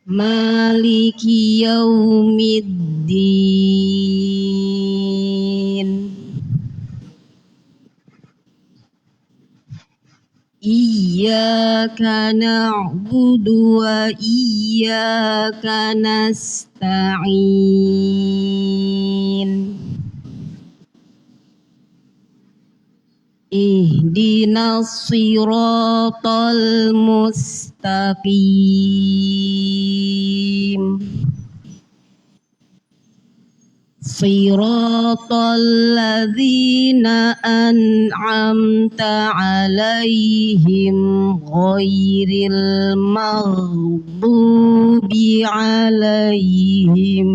Maliki yaumiddin. Iyyaka na'budu wa iyyaka nasta'in. Ihdinas siratal mustaqim. Siratal ladzina an'amta 'alaihim ghairil maghdubi 'alaihim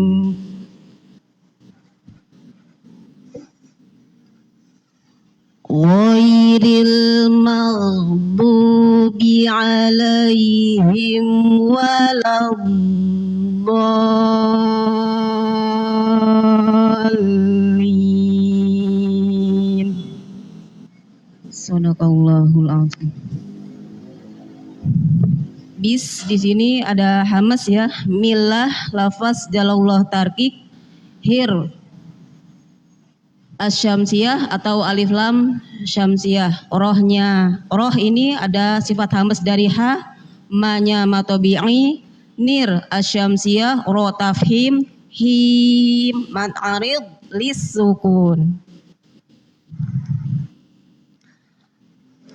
waladdallin. Sadaqallahul azim. Bis di sini ada hamas ya, milah lafaz jalalullah tarkik, hir asyamsiyah atau alif lam syamsiyah. Rohnya, roh ini ada sifat hamas dari ha, ma-nya ma tabi'i, nir asyamsiyah, ro tafhim, him mad arid lis sukun.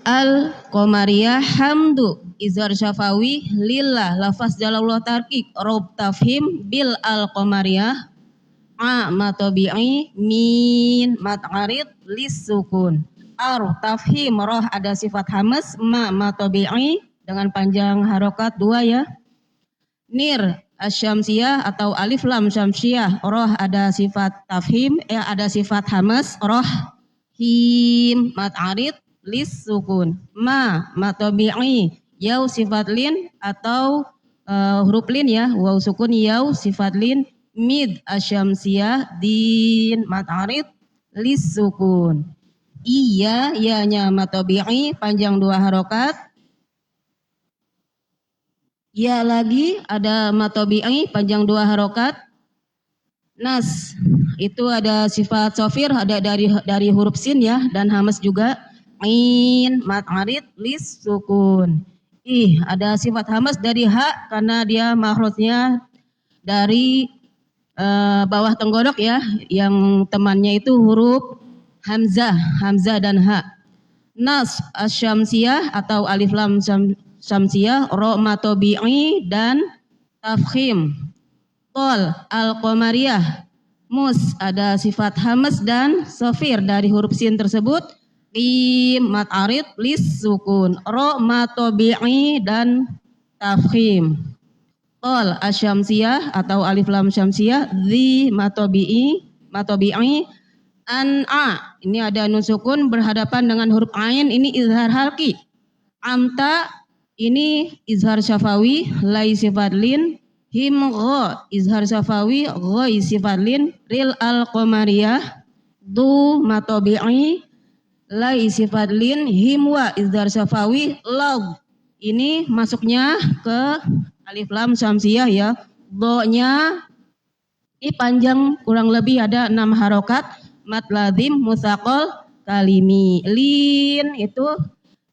Al qamariyah hamdu izhar syafawi lillah lafaz jalalullah tarkik, rob tafhim bil al qamariyah, a ma tabi'i, min mad arid lis sukun. Ar tafhim, roh ada sifat hamas, ma tabi'i dengan panjang harokat 2 ya. Nir asyamsiyah atau alif lam syamsiyah, roh ada sifat tafhim, ada sifat hamas, roh, him mad arid lis sukun. Ma tabi'i, yau sifat lin atau huruf lin ya, waw sukun yau sifat lin. Mid asyamsiyah, din mad arid lis sukun. Iya, ya-nya ma tabi'i panjang 2 harokat. Ya lagi ada ma tabi'i panjang 2 harokat. Nas itu ada sifat sofir, ada dari huruf sin ya, dan hamas juga. In mad arid lis sukun. Ada sifat hamas dari ha karena dia makhrajnya dari bawah tenggorok ya, yang temannya itu huruf hamzah dan ha. Nas asyamsiyah atau alif lam syamsiyah, ro ma tabi'i dan tafkhim. Tol al qamariyah, mus ada sifat hamas dan sofir dari huruf sin tersebut. Qim mad arid lis sukun, ro ma tabi'i dan tafkhim. Tol asyamsiyah atau alif lam syamsiyah, zi ma tabi'i, an-a ini ada nun sukun berhadapan dengan huruf ain, ini izhar halqi. Amta ini izhar syafawi, lai sifat lin. Him gha izhar syafawi, ghai sifat lin. Ril al qamariyah, du ma tabi'i, lai sifat lin. Himwa izhar syafawi, lag ini masuknya ke alif lam syamsiyah ya. Do-nya ini panjang kurang lebih ada 6 harokat. Mad lazim mutsaqal kalimi. Lin itu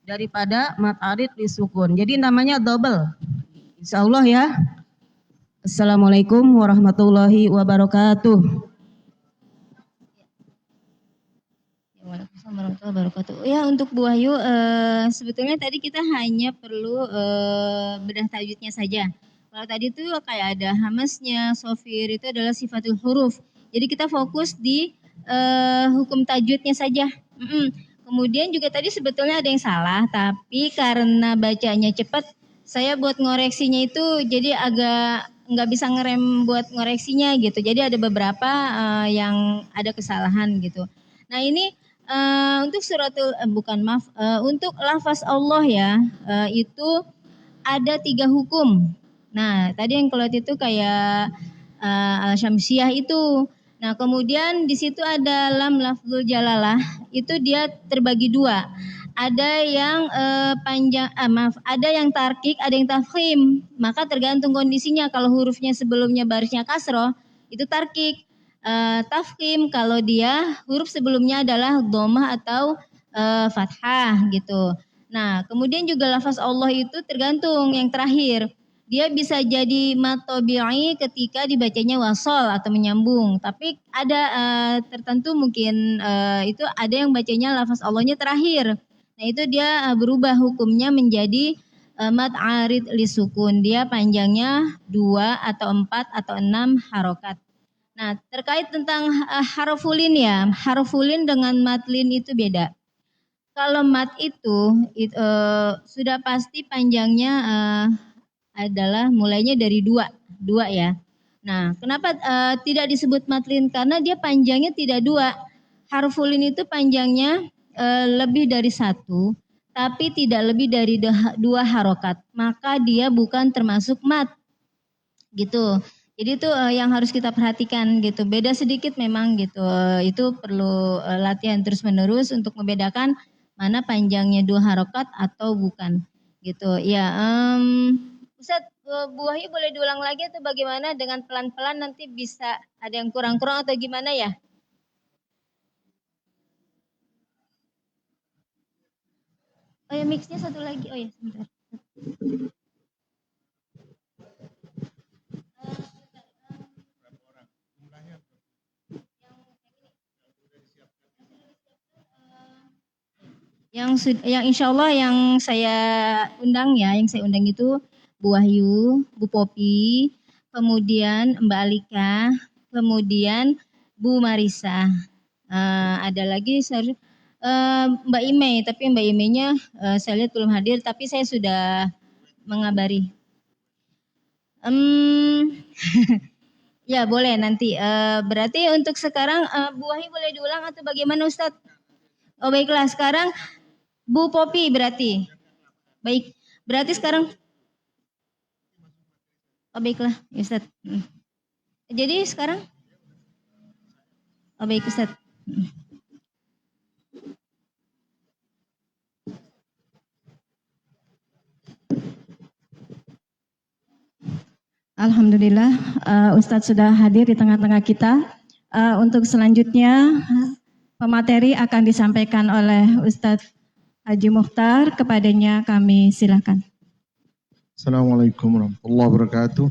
daripada mad arid lisukun. Jadi namanya double. Insyaallah ya. Assalamualaikum warahmatullahi wabarakatuh. Waalaikumsalam warahmatullahi wabarakatuh. Ya, untuk Bu Wahyu sebetulnya tadi kita hanya perlu bedah tajwidnya saja. Kalau tadi tuh kayak ada hamasnya, sofir itu adalah sifatul huruf. Jadi kita fokus di hukum tajwidnya saja. Kemudian juga tadi sebetulnya ada yang salah, tapi karena bacanya cepat, saya buat ngoreksinya itu jadi agak nggak bisa ngerem buat ngoreksinya gitu. Jadi ada beberapa yang ada kesalahan gitu. Nah ini untuk suratul untuk lafaz Allah ya, itu ada 3 hukum. Nah tadi yang keluar itu kayak al-syamsiyah itu. Nah kemudian di situ ada lam lafzul jalalah, itu dia terbagi 2. ada yang panjang, maaf, ada yang tarkik, ada yang tafkhim. Maka tergantung kondisinya. Kalau hurufnya sebelumnya barisnya kasroh, itu tarkik. Tafkhim kalau dia huruf sebelumnya adalah dhammah atau fathah gitu. Nah, kemudian juga lafaz Allah itu tergantung yang terakhir. Dia bisa jadi mat tabi'i ketika dibacanya wasol atau menyambung. Tapi ada tertentu mungkin itu ada yang bacanya lafaz Allahnya terakhir. Nah, itu dia berubah hukumnya menjadi mat arid li sukun. Dia panjangnya 2 atau 4 atau 6 harokat. Nah, terkait tentang harfulin ya, harfulin dengan matlin itu beda. Kalau mat itu sudah pasti panjangnya adalah mulainya dari 2 ya. Nah, kenapa tidak disebut matlin? Karena dia panjangnya tidak 2. Harfulin itu panjangnya lebih dari 1, tapi tidak lebih dari 2 harokat. Maka dia bukan termasuk mat, gitu. Jadi itu yang harus kita perhatikan gitu. Beda sedikit memang gitu. Itu perlu latihan terus menerus untuk membedakan mana panjangnya 2 harokat atau bukan gitu. Ya, Ustadz, Bu Wahyu boleh diulang lagi atau bagaimana dengan pelan-pelan nanti bisa ada yang kurang-kurang atau gimana ya? Oh ya, mixnya satu lagi. Oh ya, sebentar. Yang insya Allah yang saya undang ya, yang saya undang itu Bu Wahyu, Bu Popi, kemudian Mbak Alika, kemudian Bu Marisa. Ada lagi Mbak Ime, tapi Mbak Imenya saya lihat belum hadir, tapi saya sudah mengabari. Ya boleh nanti. Berarti untuk sekarang Bu Wahyu boleh diulang atau bagaimana Ustadz? Oh baiklah, sekarang Bu Popi berarti. Baik, berarti sekarang. Oh baiklah, Ustaz. Jadi sekarang. Oh baik Ustaz. Alhamdulillah, Ustadz sudah hadir di tengah-tengah kita. Untuk selanjutnya, pemateri akan disampaikan oleh Ustadz Haji Mukhtar. Kepadanya kami silakan. Assalamualaikum warahmatullahi wabarakatuh.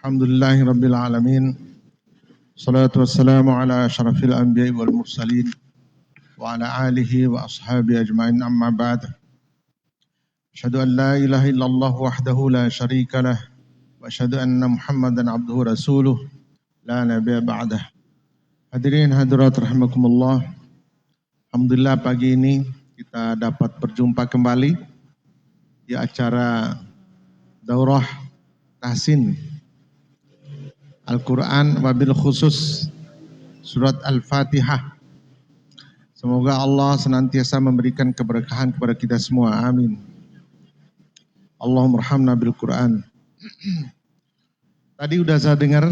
Alhamdulillahi rabbil alamin. Salatu wassalamu ala asyrafil anbiya'i wal mursalin wa ala alihi wa ashabihi ajma'in, amma ba'd. Asyhadu an la ilaha illallah wahdahu la syarika lah wa asyhadu anna Muhammadan abduhu rasuluh la nabiyya ba'dah. Hadirin hadirat rahimakumullah. Alhamdulillah pagi ini kita dapat berjumpa kembali di acara daurah tahsin Al-Quran wabil khusus surat Al-Fatihah. Semoga Allah senantiasa memberikan keberkahan kepada kita semua. Amin. Allahumma arhamna bil Quran. Tadi udah saya dengar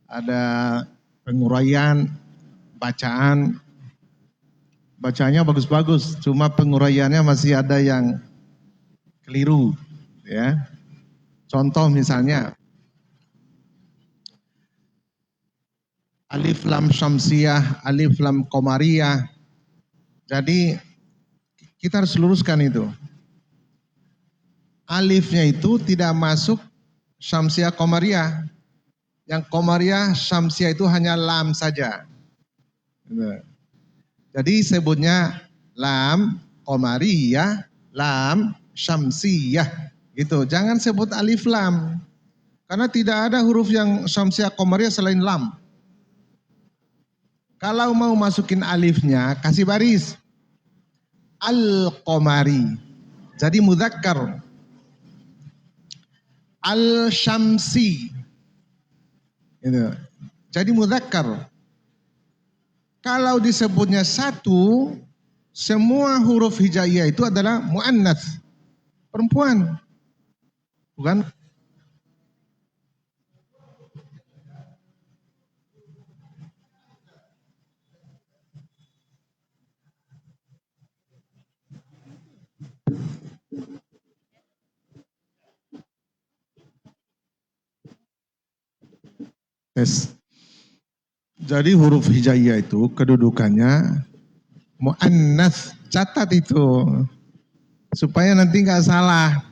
ada penguraian, bacaannya bagus-bagus, cuma penguraiannya masih ada yang keliru, ya. Contoh misalnya alif lam syamsiyah, alif lam qamariyah. Jadi kita harus luruskan itu. Alifnya itu tidak masuk syamsiyah qamariyah. Yang qamariyah syamsiyah itu hanya lam saja. Jadi sebutnya lam qamariyah, lam syamsiyah gitu. Jangan sebut alif lam. Karena tidak ada huruf yang syamsiyah qamariyah selain lam. Kalau mau masukin alifnya, kasih baris. Al-Qamari. Jadi mudzakkar. Al-Syamsi. Gitu. Jadi mudzakkar. Kalau disebutnya satu, semua huruf hijaiyah itu adalah muannats. Perempuan. Bukan? Tes. Jadi huruf hijaiyah itu kedudukannya mu'annas. Catat itu. Supaya nanti nggak salah.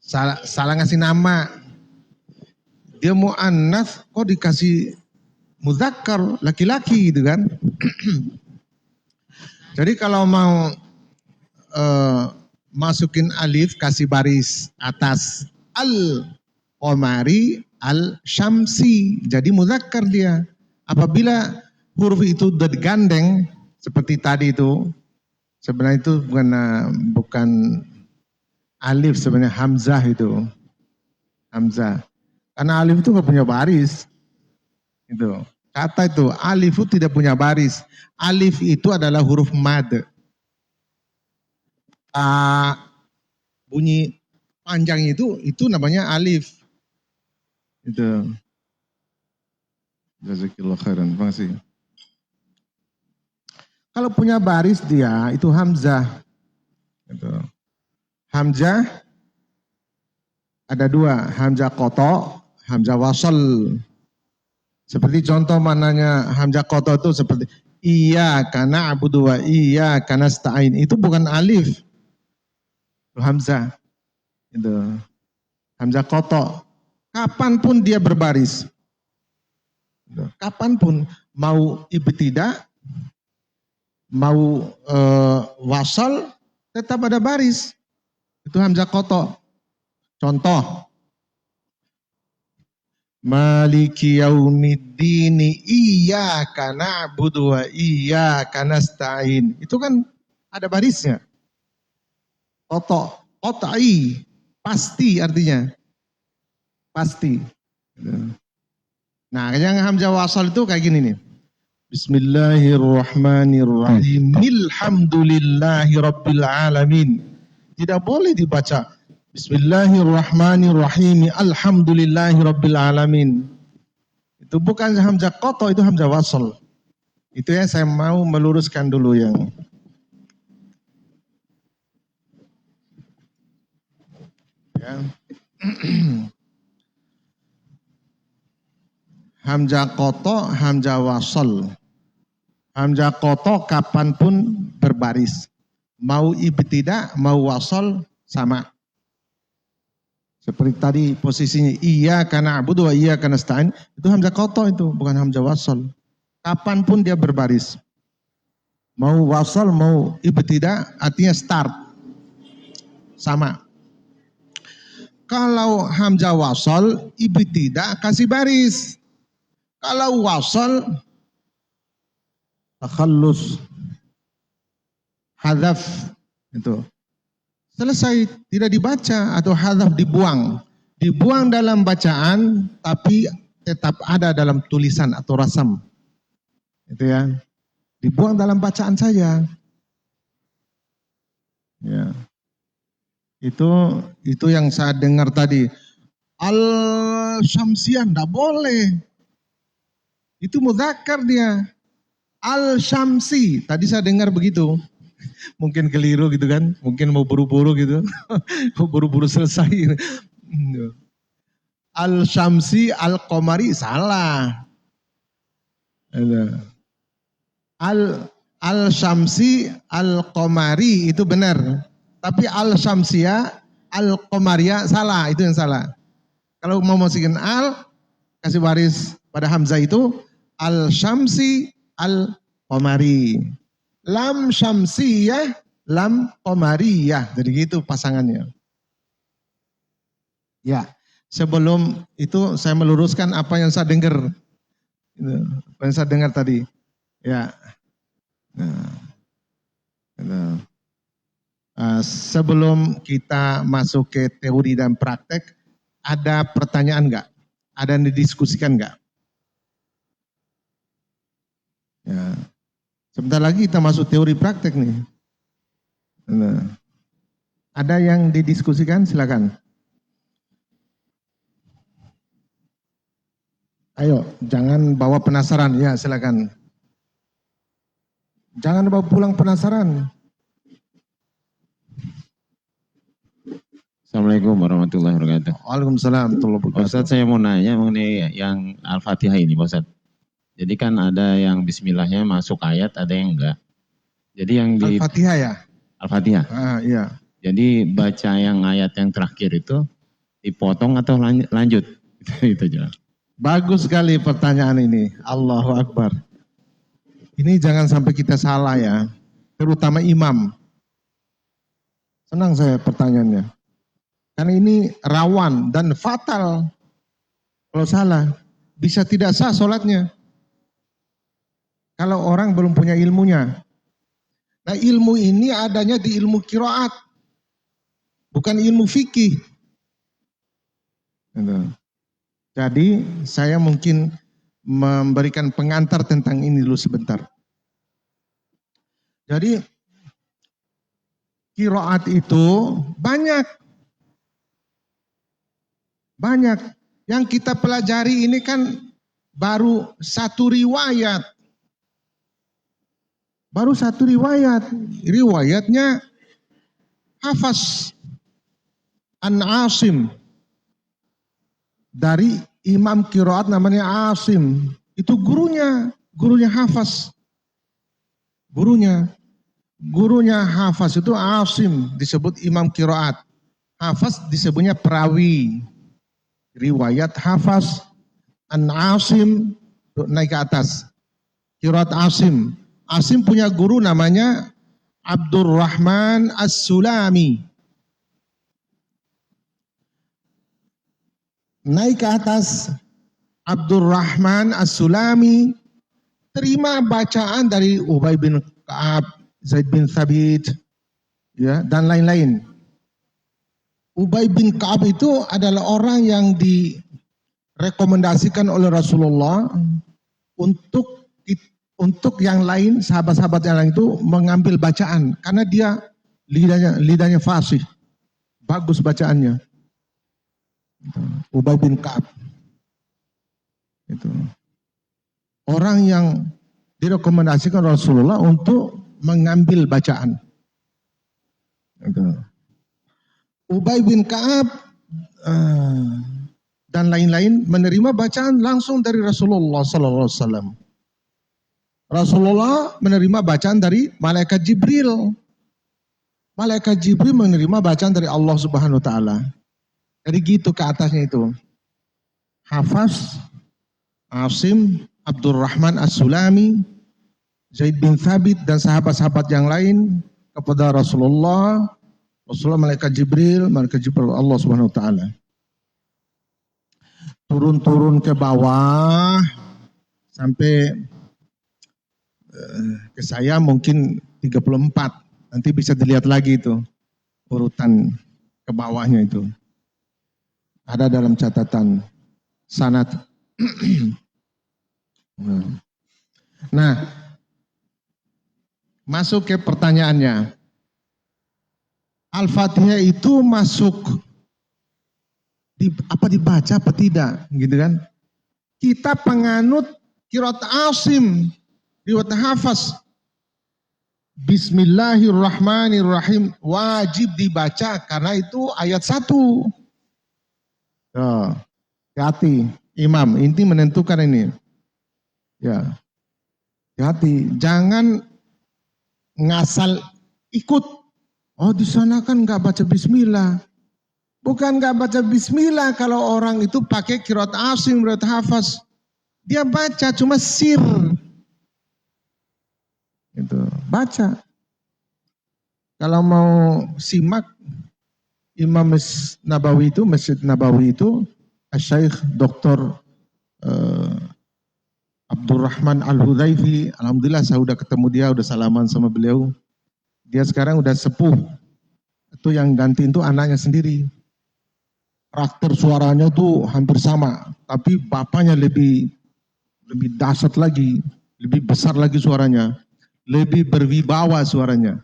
Salah ngasih nama. Dia mu'annas kok dikasih muzakkar, laki-laki gitu kan. Jadi kalau mau masukin alif kasih baris atas al-qamari al-syamsi. Jadi muzakkar dia. Apabila huruf itu udah digandeng seperti tadi itu, sebenarnya itu bukan alif, sebenarnya hamzah itu. Hamzah. Karena alif itu nggak punya baris. Itu. Kata itu alif itu tidak punya baris. Alif itu adalah huruf mad. Bunyi panjang itu namanya alif. Itu. Jazakillah khairan. Terima kasih. Kalau punya baris dia itu hamzah. Itu. Hamzah ada dua, hamzah qata, hamzah wasal. Seperti contoh mananya hamzah qata itu seperti iyyaka na'budu wa iyyaka nasta'in. Itu bukan alif. Itu hamzah. Itu. Hamzah qata. Kapanpun dia berbaris. Kapanpun mau ibtidah, mau wasal, tetap ada baris. Itu hamzah qata. Contoh. Maliki yaumiddini iyyaka na'budu wa iyyaka nasta'in. Itu kan ada barisnya. Qata, qat'i, pasti artinya. Pasti. Nah, yang hamzah wasal itu kayak gini nih. Bismillahirrahmanirrahim. Alhamdulillahi rabbil alamin. Tidak boleh dibaca Bismillahirrahmanirrahim. Alhamdulillahi rabbil alamin. Itu bukan hamzah qata, itu hamzah wasal. Itu yang saya mau meluruskan dulu yang ya. Hamzah qata, hamzah wasal. Hamzah qata kapanpun berbaris. Mau ibtidah, mau wasal sama. Seperti tadi posisinya iyyaka na'budu wa iyyaka nasta'in, itu hamzah qata itu, bukan hamzah wasal. Kapanpun dia berbaris. Mau wasal, mau ibtidah, artinya start. Sama. Kalau hamzah wasal, ibtidah kasih baris. Kalau wasal, takhallus, hadzaf, itu. Selesai, tidak dibaca atau hadzaf dibuang. Dibuang dalam bacaan, tapi tetap ada dalam tulisan atau rasam. Itu ya. Dibuang dalam bacaan saja. Ya. Itu yang saya dengar tadi. Al-Syamsiyah enggak boleh. Itu mudzakkar dia. Al-Syamsi. Tadi saya dengar begitu. Mungkin keliru gitu kan. Mungkin mau buru-buru gitu. Mau buru-buru selesai. Al-Syamsi, Al-Qamari. Salah. Al-Syamsi, Al-Qamari. Itu benar. Tapi Al-Syamsiyah, Al-Qamariyah. Salah. Itu yang salah. Kalau mau masukin al, kasih baris pada hamzah itu. Al-Syamsi, Al-Qamari. Lam syamsiyah, lam qamariyah. Jadi gitu pasangannya. Ya, sebelum itu saya meluruskan apa yang saya dengar. Apa yang saya dengar tadi. Ya. Sebelum kita masuk ke teori dan praktek, ada pertanyaan enggak? Ada yang didiskusikan enggak? Ya. Sebentar lagi kita masuk teori praktek nih. Nah, ada yang didiskusikan? Silakan. Ayo, jangan bawa penasaran. Ya, silakan. Jangan bawa pulang penasaran. Assalamualaikum warahmatullahi wabarakatuh. Waalaikumsalam warahmatullahi Pak wabarakatuh. Ustadz, saya mau nanya mengenai yang Al-Fatihah ini Pak Ustadz. Jadi kan ada yang bismillahnya masuk ayat, ada yang enggak. Jadi yang di Al-Fatihah ya? Al-Fatihah. Iya. Jadi baca yang ayat yang terakhir itu dipotong atau lanjut? Itu aja. Bagus sekali pertanyaan ini. Allahu Akbar. Ini jangan sampai kita salah ya. Terutama imam. Senang saya pertanyaannya. Karena ini rawan dan fatal. Kalau salah, bisa tidak sah sholatnya. Kalau orang belum punya ilmunya. Nah, ilmu ini adanya di ilmu qiraat. Bukan ilmu fikih. Gitu. Jadi saya mungkin memberikan pengantar tentang ini dulu sebentar. Jadi qiraat itu banyak. Yang kita pelajari ini kan baru satu riwayat. Riwayatnya Hafs an Asim. Dari imam qiraat namanya Asim. Itu gurunya Hafs. Gurunya Hafs itu Asim, disebut imam qiraat. Hafs disebutnya perawi. Riwayat Hafs an Asim naik ke atas. Qiraat Asim. Asim punya guru namanya Abdurrahman As-Sulami. Naik ke atas Abdurrahman As-Sulami terima bacaan dari Ubay bin Ka'ab, Zaid bin Thabit, ya, dan lain-lain. Ubay bin Ka'ab itu adalah orang yang direkomendasikan oleh Rasulullah untuk yang lain, sahabat-sahabat yang lain itu mengambil bacaan karena dia lidahnya fasih, bagus bacaannya. Ubay bin Ka'ab itu orang yang direkomendasikan Rasulullah untuk mengambil bacaan. Itu. Ubay bin Ka'ab dan lain-lain menerima bacaan langsung dari Rasulullah Sallallahu Alaihi Wasallam. Rasulullah menerima bacaan dari malaikat Jibril. Malaikat Jibril menerima bacaan dari Allah Subhanahu Wa Taala. Jadi gitu ke atasnya itu. Hafs, Asim, Abdurrahman As-Sulami, Zaid bin Thabit dan sahabat-sahabat yang lain kepada Rasulullah, malaikat Jibril Allah Subhanahu Wa Taala. Turun ke bawah sampai ke saya mungkin 34. Nanti bisa dilihat lagi itu urutan ke bawahnya itu. Ada dalam catatan sanad. Nah, masuk ke pertanyaannya. Al-Fatihah itu masuk dibaca apa tidak, gitu kan? Kita penganut qiraat Asim, riwayat Hafs. Bismillahirrahmanirrahim wajib dibaca karena itu ayat 1. Hati-hati, imam inti menentukan ini. Ya, hati, jangan ngasal ikut. Oh di sana kan nggak baca Bismillah. Bukan nggak baca Bismillah kalau orang itu pakai qiraat Asim, qiraat Hafs. Dia baca cuma sir. Itu baca. Kalau mau simak Imam Nabawi itu, Masjid Nabawi itu, Syekh Dr. Abdurrahman Al-Hudhaifi, alhamdulillah saya udah ketemu dia, udah salaman sama beliau. Dia sekarang udah sepuh. Itu yang gantiin tuh anaknya sendiri. Karakter suaranya tuh hampir sama, tapi bapaknya lebih dahsyat lagi, lebih besar lagi suaranya, lebih berwibawa suaranya,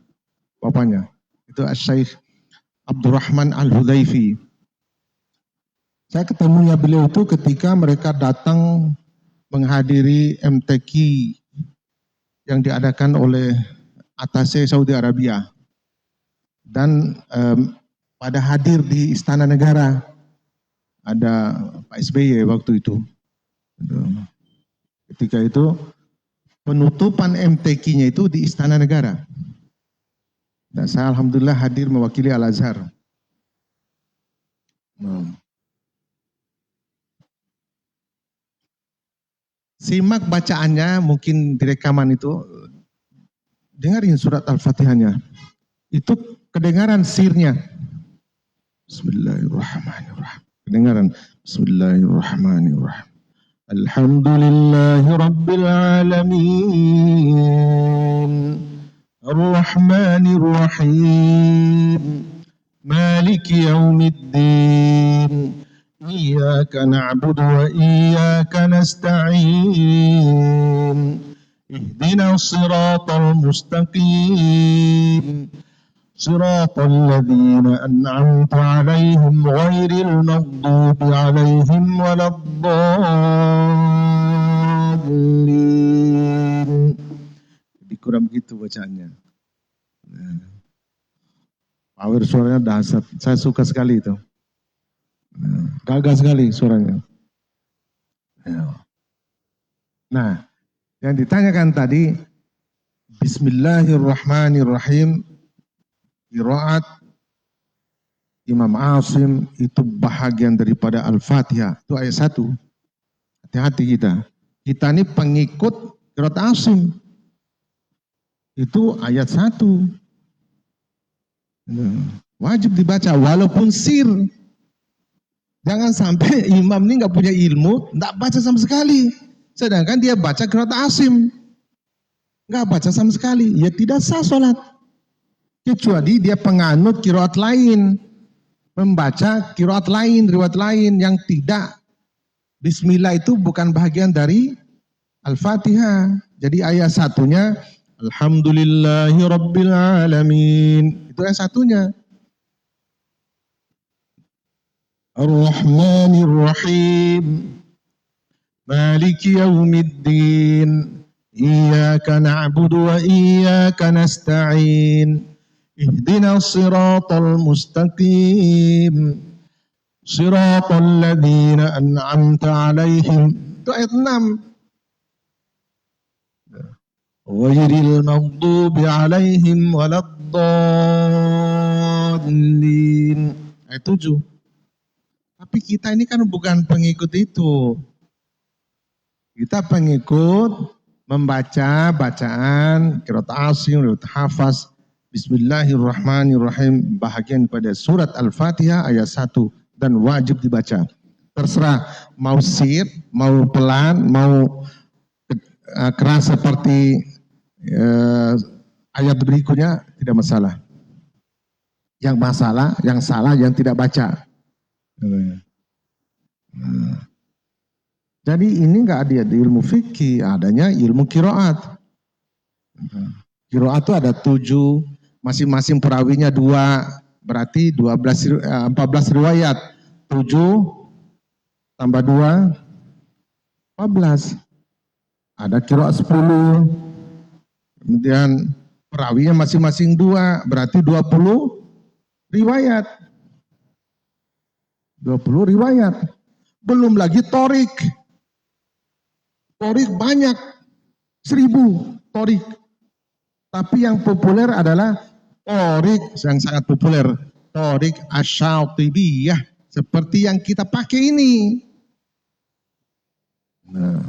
bapaknya. Itu Syekh Abdurrahman Al-Hudhaifi. Saya ketemunya beliau itu ketika mereka datang menghadiri MTQ yang diadakan oleh Atase Saudi Arabia. Dan pada hadir di Istana Negara. Ada Pak SBY waktu itu. Ketika itu penutupan MTQ-nya itu di Istana Negara. Dan saya alhamdulillah hadir mewakili Al-Azhar. Simak bacaannya mungkin di rekaman itu. Dengarin surat Al-Fatihahnya. Itu kedengaran sirnya. Bismillahirrahmanirrahim. Kedengaran. Bismillahirrahmanirrahim. Alhamdulillahi Rabbil Alamin. Ar-Rahmanir-Rahim. Maliki Yawmiddin. Iyyaka na'budu wa iyyaka nasta'in. Ihdina siratal mustaqim. Siratal ladzina an'amta 'alaihim ghairil maghdubi 'alaihim waladdallin. Jadi kurang begitu bacaannya. Power suaranya dahsyat. Saya suka sekali itu. Gagah sekali suaranya. Nah, yang ditanyakan tadi, Bismillahirrahmanirrahim, qiraat Imam Asim itu bahagian daripada Al-Fatihah. Itu ayat 1. Hati-hati kita. Kita ini pengikut qiraat Asim. Itu ayat 1. Wajib dibaca walaupun sir. Jangan sampai imam ini nggak punya ilmu, nggak baca sama sekali. Sedangkan dia baca qiraat Asim. Nggak baca sama sekali. Ya tidak sah sholat. Kecuali dia penganut qiraat lain. Membaca qiraat lain, riwayat lain yang tidak. Bismillah itu bukan bagian dari Al-Fatihah. Jadi ayat 1-nya, Alhamdulillahi Rabbil Alamin. Itu ayat 1-nya. Ar-Rahmanir-Rahim. Maliki Yawmiddin. Iyyaka na'budu wa iyyaka nasta'in. Ihdina siratal mustaqim. Siratal ladzina an'amta 'alaihim. Itu ayat 6. Ghairil maghdubi 'alaihim waladdallin. Ayat 7. Tapi kita ini kan bukan pengikut itu. Kita pengikut membaca bacaan qiraat Asim, qiraat Hafaz, Bismillahirrahmanirrahim, bahagian pada surat Al-Fatihah ayat 1 dan wajib dibaca. Terserah mau sir, mau pelan, mau keras seperti ayat berikutnya, tidak masalah. Yang masalah, yang salah, yang tidak baca. Jadi ini enggak ada di ilmu fikih, adanya ilmu qiraat. Qiraat itu ada 7, masing-masing perawinya 2, berarti 14 riwayat. 7 tambah 2, 14. Ada qiraat 10. Kemudian perawinya masing-masing 2, berarti 20 riwayat. 20 riwayat. Belum lagi torik. Torik banyak. 1000 torik. Tapi yang populer adalah torik yang sangat populer. Torik Asy-Syatibiyah. Seperti yang kita pakai ini. Nah.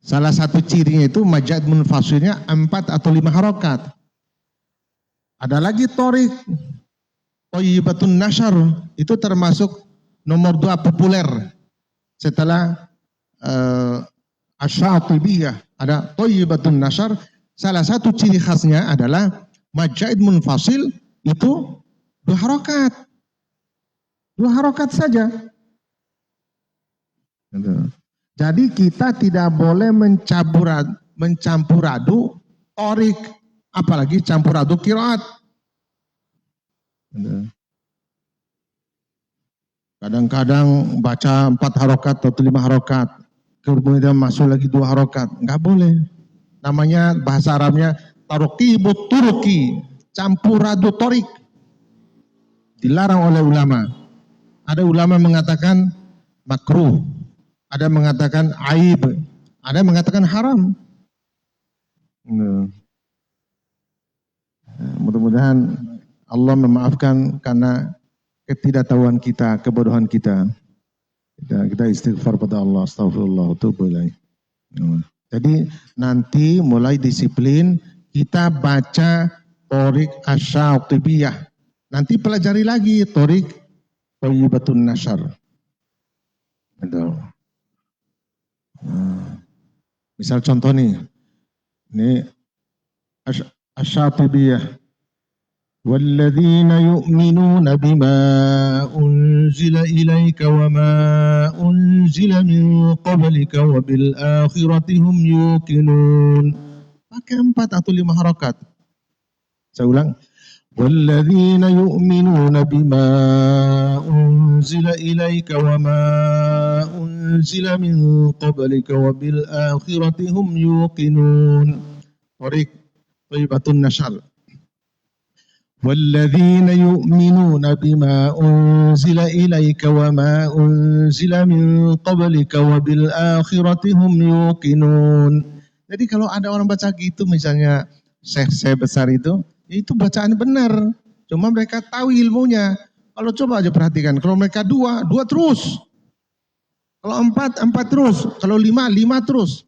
Salah satu cirinya itu majad munfasilnya 4 atau 5 harokat. Ada lagi torik. Thayyibatun Nasyr itu termasuk nomor 2 populer setelah Asy-Syatibiyah. Ada Thayyibatun Nasyr. Salah satu ciri khasnya adalah majaid munfasil itu 2 harokat. 2 harokat saja. Jadi kita tidak boleh mencampur aduk torik, apalagi campur aduk qiraat. Kadang-kadang baca 4 harokat atau 5 harokat, kemudian masuk lagi 2 harokat, nggak boleh. Namanya bahasa Arabnya tarqibut turki, campur aduk torik. Dilarang oleh ulama. Ada ulama mengatakan makruh, ada mengatakan aib, ada mengatakan haram. Mudah-mudahan Allah memaafkan karena ketidaktahuan kita, kebodohan kita. Kita istighfar pada Allah, astagfirullah, tubu ilaih. Jadi nanti mulai disiplin kita baca Torik Asy-Syatibiyah. Nanti pelajari lagi Torik Thayyibatun Nasyar. Misal contoh nih, ini Asy-Syatibiyah. وَالَّذِينَ يُؤْمِنُونَ بِمَا أُنْزِلَ إِلَيْكَ وَمَا أُنْزِلَ مِنْ قَبْلِكَ وَبِالْآخِرَةِ هُمْ يُوقِنُونَ. Pakai 4 atau 5 harakat. Saya ulang. وَالَّذِينَ يُؤْمِنُونَ بِمَا أُنْزِلَ إِلَيْكَ وَمَا أُنْزِلَ مِنْ قَبْلِكَ وَبِالْآخِرَةِ هُمْ يُوقِنُونَ. Torik Thayyibatun Nasyar. وَالَّذِينَ يُؤْمِنُونَ بِمَا أُنْزِلَ إِلَيْكَ وَمَا أُنْزِلَ مِنْ قَبْلِكَ وَبِالْآخِرَةِ هُمْ يُوقِنُونَ. Jadi kalau ada orang baca gitu, misalnya syekh besar itu bacaan benar. Cuma mereka tahu ilmunya. Kalau coba aja perhatikan, kalau mereka 2 terus. Kalau 4 terus. Kalau 5 terus.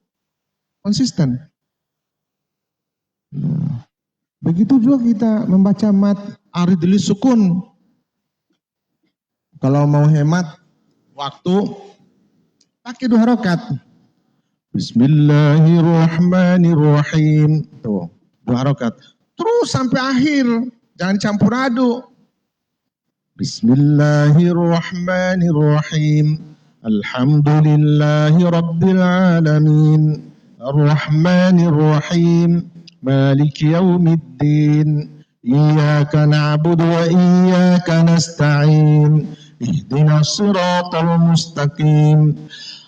Konsisten. Begitu juga kita membaca mat aridli sukun. Kalau mau hemat waktu, pakai 2 harakat. Bismillahirrahmanirrahim. Tuh, 2 harakat. Terus sampai akhir, jangan campur aduk. Bismillahirrahmanirrahim. Alhamdulillahi rabbil alamin. Ar-Rahmanir-Rahim. Maliki yaumiddin. Iyyaka na'budu wa iyyaka nasta'in. Ihdinas siratal mustaqim.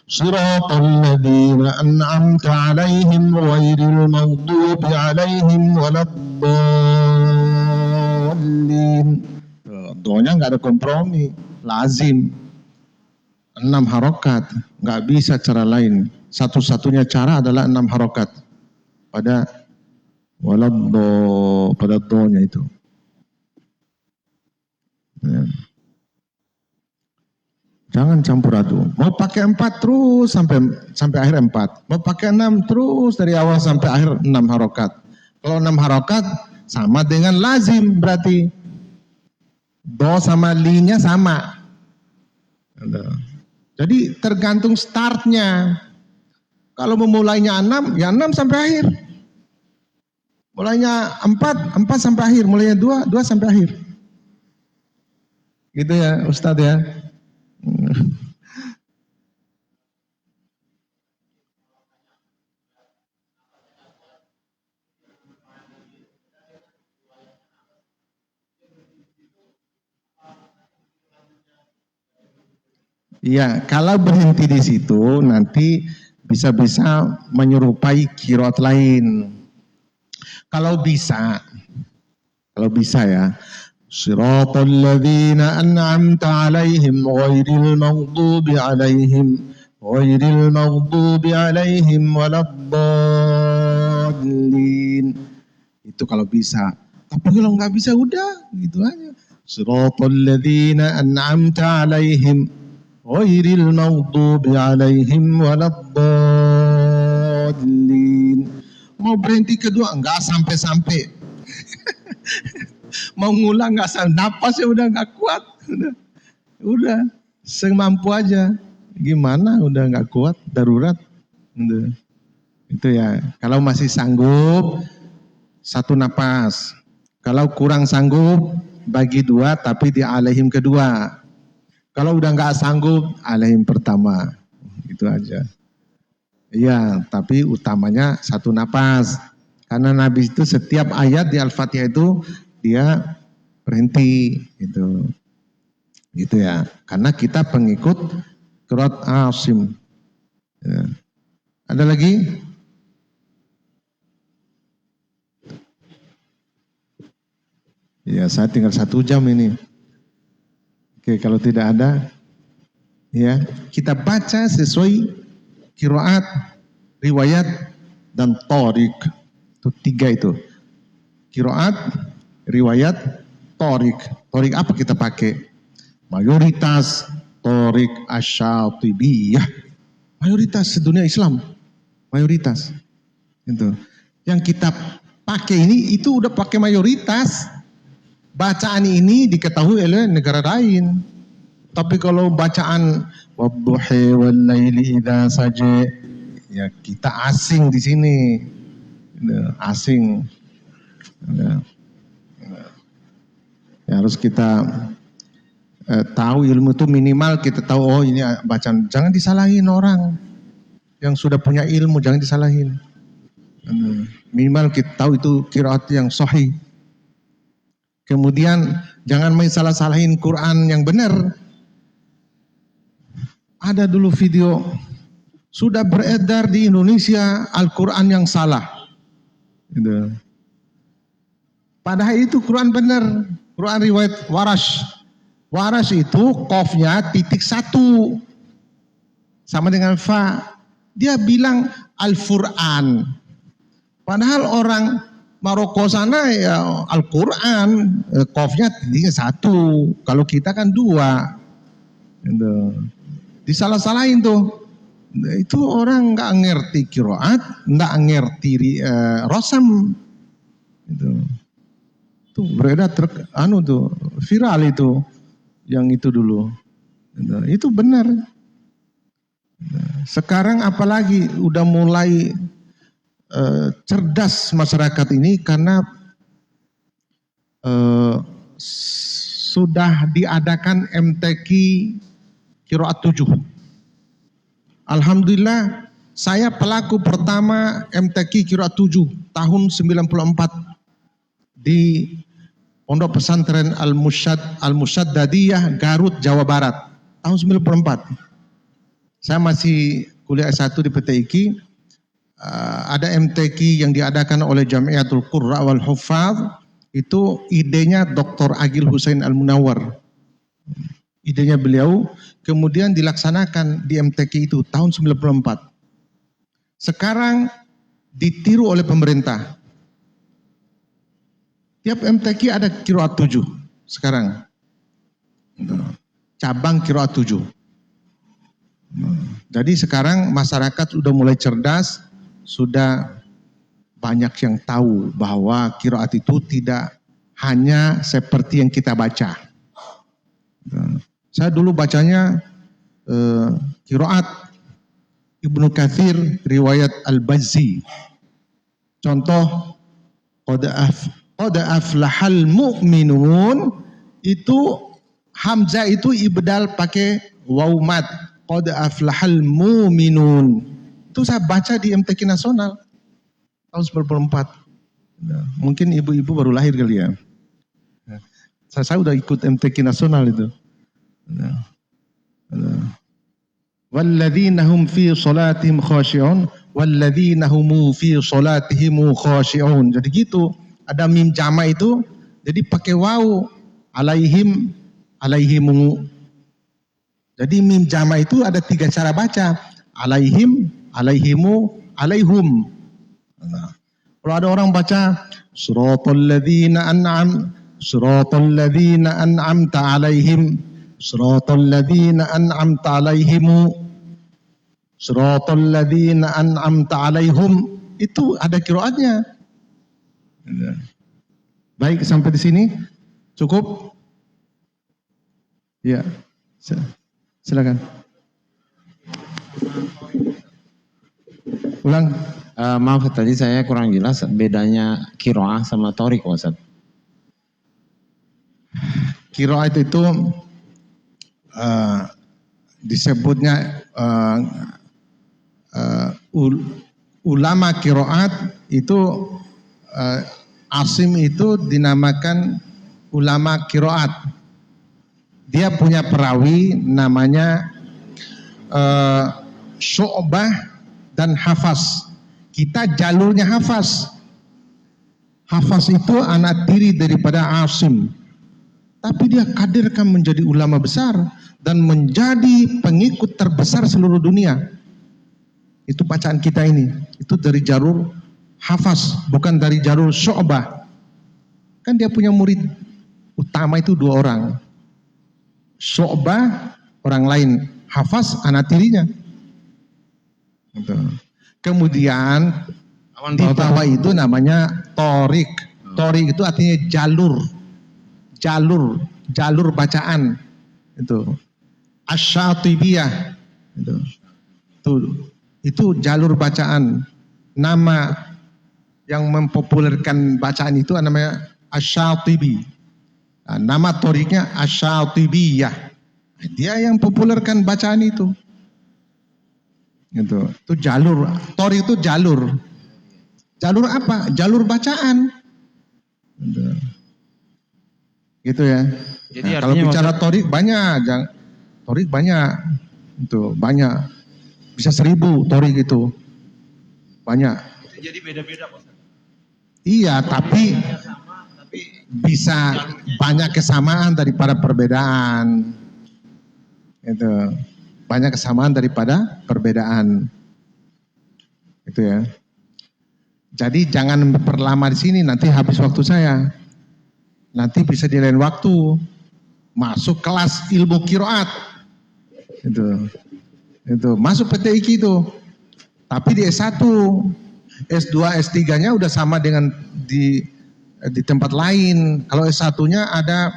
Siratal ladzina an'amta 'alaihim ghairil maghdubi 'alaihim waladdallin. Doanya enggak ada kompromi, lazim. 6 harokat, enggak bisa cara lain. Satu-satunya cara adalah 6 harokat. Pada pada doanya itu. Ya. Jangan campur aduk. Mau pakai 4 terus sampai akhir 4. Mau pakai 6 terus dari awal sampai akhir 6 harokat. Kalau 6 harokat sama dengan lazim berarti. Do sama li-nya sama. Jadi tergantung startnya. Kalau memulainya 6, ya 6 sampai akhir. Mulainya 4 sampai akhir. Mulainya 2 sampai akhir. Gitu ya Ustadz ya. Iya, kalau berhenti di situ nanti bisa-bisa menyerupai qiraat lain. Kalau bisa ya. Shiratal ladzina an'amta 'alaihim ghairil maghdubi 'alaihim waladdallin. Itu kalau bisa. Tapi kalau nggak bisa udah gitu aja. Shiratal ladzina an'amta 'alaihim ghairil maghdubi 'alaihim waladdallin. Mau berhenti kedua enggak sampai-sampai. Mau ngulang enggak sampai, napasnya udah enggak kuat. Udah semampu aja. Gimana udah enggak kuat, darurat. Udah. Itu ya. Kalau masih sanggup 1 napas. Kalau kurang sanggup bagi 2 tapi di alaihim kedua. Kalau udah enggak sanggup alaihim pertama. Itu aja. Iya, tapi utamanya 1 napas. Karena Nabi itu setiap ayat di Al-Fatihah itu dia berhenti gitu. Gitu ya. Karena kita pengikut qiraat Asim. Ya. Ada lagi? Ya, saya tinggal 1 jam ini. Oke, kalau tidak ada, ya kita baca sesuai qiraat, riwayat, dan thariq. Itu 3 itu. Qiraat, riwayat, thariq. Thariq apa kita pakai? Mayoritas thariq asy-Syatibiyah. Mayoritas sedunia Islam. Mayoritas. Itu. Yang kita pakai ini itu udah pakai mayoritas. Bacaan ini diketahui oleh negara lain. Tapi kalau bacaan wadduhi wal laili idza saja, ya kita asing di sini. Asing. Ya, harus kita tahu ilmu itu minimal kita tahu, oh ini bacaan. Jangan disalahin orang yang sudah punya ilmu, jangan disalahin. Minimal kita tahu itu qiraat yang sahih. Kemudian jangan main salah-salahin Quran yang benar. Ada dulu video sudah beredar di Indonesia Al-Quran yang salah. Gitu. Padahal itu Quran benar. Quran riwayat Warash. Warash itu qafnya titik 1 sama dengan fa. Dia bilang Al-Fur'an. Padahal orang Maroko sana ya Al-Quran, qafnya titik 1. Kalau kita kan 2. Gitu. Disalah-salahin tuh. Itu orang nggak ngerti qiraat, nggak ngerti rosam. Itu beredar tuh viral itu, yang itu dulu. Itu benar. Sekarang apalagi udah mulai cerdas masyarakat ini karena sudah diadakan MTQ qiraat 7. Alhamdulillah saya pelaku pertama MTQ qiraat 7 tahun 94 di Pondok Pesantren Al-Musyaddadiyah Garut, Jawa Barat tahun 94. Saya masih kuliah S1 di PTIQ. Ada MTQ yang diadakan oleh Jamiatul Qurra wal Huffaz. Itu idenya Dr. Agil Husain Al-Munawwar. Idenya beliau, kemudian dilaksanakan di MTQ itu tahun 94. Sekarang ditiru oleh pemerintah. Tiap MTQ ada qiraat 7 sekarang. Cabang qiraat 7. Jadi sekarang masyarakat sudah mulai cerdas, sudah banyak yang tahu bahwa qiraat itu tidak hanya seperti yang kita baca. Saya dulu bacanya qiraat Ibnu Katsir riwayat Al-Bazzi. Contoh qad aflahal mu'minun, itu hamzah itu ibdal pakai waw mad. Qad aflahal mu'minun. Itu saya baca di MTQ nasional tahun 94. Mungkin ibu-ibu baru lahir kali ya. Saya udah ikut MTQ nasional itu. Walladzina hum fi salatihim khashi'un walladzina hum fi salatihim khashi'un. Jadi gitu, ada mim jama itu jadi pakai waw, alaihimu. Jadi mim jama itu ada 3 cara baca, alaihim, alaihimu, alaihum. Kalau ada orang baca siratal ladzina an'amta alaihim, siratal ladzina an'amta alaihimu, siratal ladzina an'amta alaihum, itu ada qiraatnya. Baik, sampai di sini cukup? Ya, silakan. Ulang. Maaf tadi saya kurang jelas bedanya qiraah sama thariq, Ustaz. Qiraat itu disebutnya ulama qiraat itu Asim itu dinamakan ulama qiraat. Dia punya perawi namanya Syu'bah dan Hafaz. Kita jalurnya Hafaz. Hafaz itu anak tiri daripada Asim. Tapi dia kadirkan menjadi ulama besar dan menjadi pengikut terbesar seluruh dunia. Itu bacaan kita ini. Itu dari jalur Hafaz, bukan dari jalur Syu'bah. Kan dia punya murid utama itu 2 orang. Syu'bah orang lain, Hafaz anak tirinya. Gitu. Kemudian di bawah itu namanya Torik. Torik itu artinya jalur bacaan. Itu Asy-Syatibiyah. Itu jalur bacaan. Nama yang mempopulerkan bacaan itu namanya Asy-Syatibi. Nah, nama toriknya Asy-Syatibiyah. Dia yang populerkan bacaan itu. Itu jalur. Torik itu jalur. Jalur apa? Jalur bacaan. Gitu ya. Jadi Nah, kalau bicara torik banyak. Torik banyak. Itu banyak. Bisa 1000 torik itu. Banyak. jadi beda-beda Pak. Iya, tapi bisa banyak kesamaan daripada perbedaan. Itu banyak kesamaan daripada perbedaan. Itu ya. Jadi jangan memperlama di sini, nanti habis waktu saya. Nanti bisa di lain waktu masuk kelas ilmu qiraat. Itu masuk PTIQ itu. Tapi di S1, S2, S3-nya udah sama dengan di tempat lain. Kalau S1-nya ada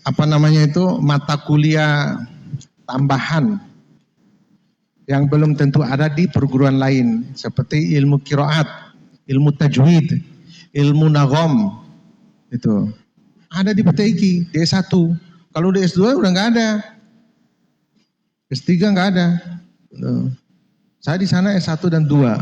apa namanya itu mata kuliah tambahan yang belum tentu ada di perguruan lain seperti ilmu qiraat, ilmu tajwid, ilmu nagham. Itu ada di PTIQ, di S1. Kalau di S2 udah nggak ada. S3 nggak ada. Saya di sana S1 dan 2.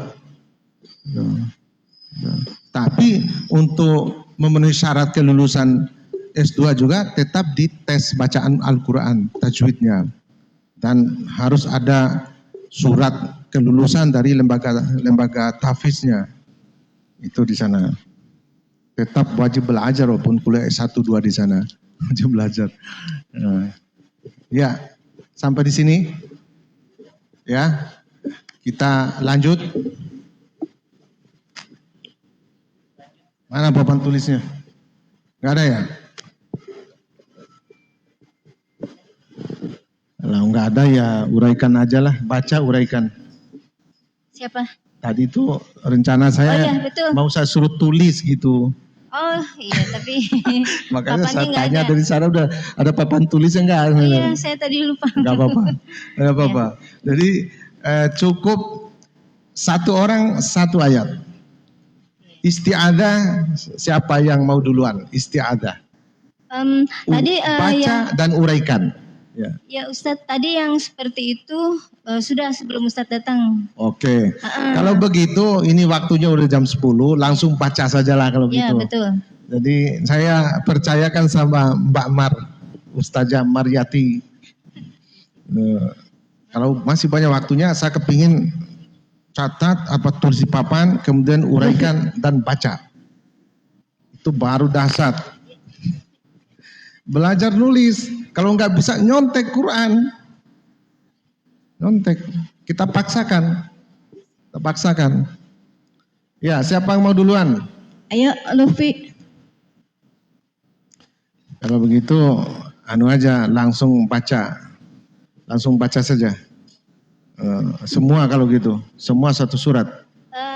Tapi untuk memenuhi syarat kelulusan S2 juga tetap dites bacaan Al-Quran, tajwidnya. Dan harus ada surat kelulusan dari lembaga tahfiznya. Itu di sana. Tetap wajib belajar walaupun kuliah S1 2 di sana. Wajib belajar. Ya, sampai di sini. Ya. Kita lanjut. Mana papan tulisnya? Enggak ada ya? Kalau enggak ada ya uraikan aja lah, baca uraikan. Siapa? Tadi itu rencana saya iya, betul. mau saya suruh tulis gitu. Oh iya, tapi Makanya papannya saya nggak tanya ada. dari sana udah ada papan tulisnya enggak? Oh, iya, saya tadi lupa. Enggak apa-apa. Enggak apa-apa. Jadi cukup 1 orang 1 ayat. Isti'adzah, siapa yang mau duluan? Isti'adzah. Tadi Baca dan uraikan. Ya. ya Ustadz, tadi yang seperti itu sudah sebelum Ustadz datang. Oke. Kalau begitu ini waktunya udah jam 10, langsung baca sajalah kalau Ya, gitu. betul. Jadi saya percayakan sama Mbak Mar, Ustazah Maryati. Kalau masih banyak waktunya, saya kepingin catat apa tulis di papan, kemudian uraikan dan baca. Itu baru dahsyat. Belajar nulis, kalau nggak bisa nyontek Quran, nyontek. Kita paksakan. Ya, siapa yang mau duluan? Ayo Luffy. Kalau begitu, anu aja langsung baca saja. Semua kalau gitu, semua satu surat.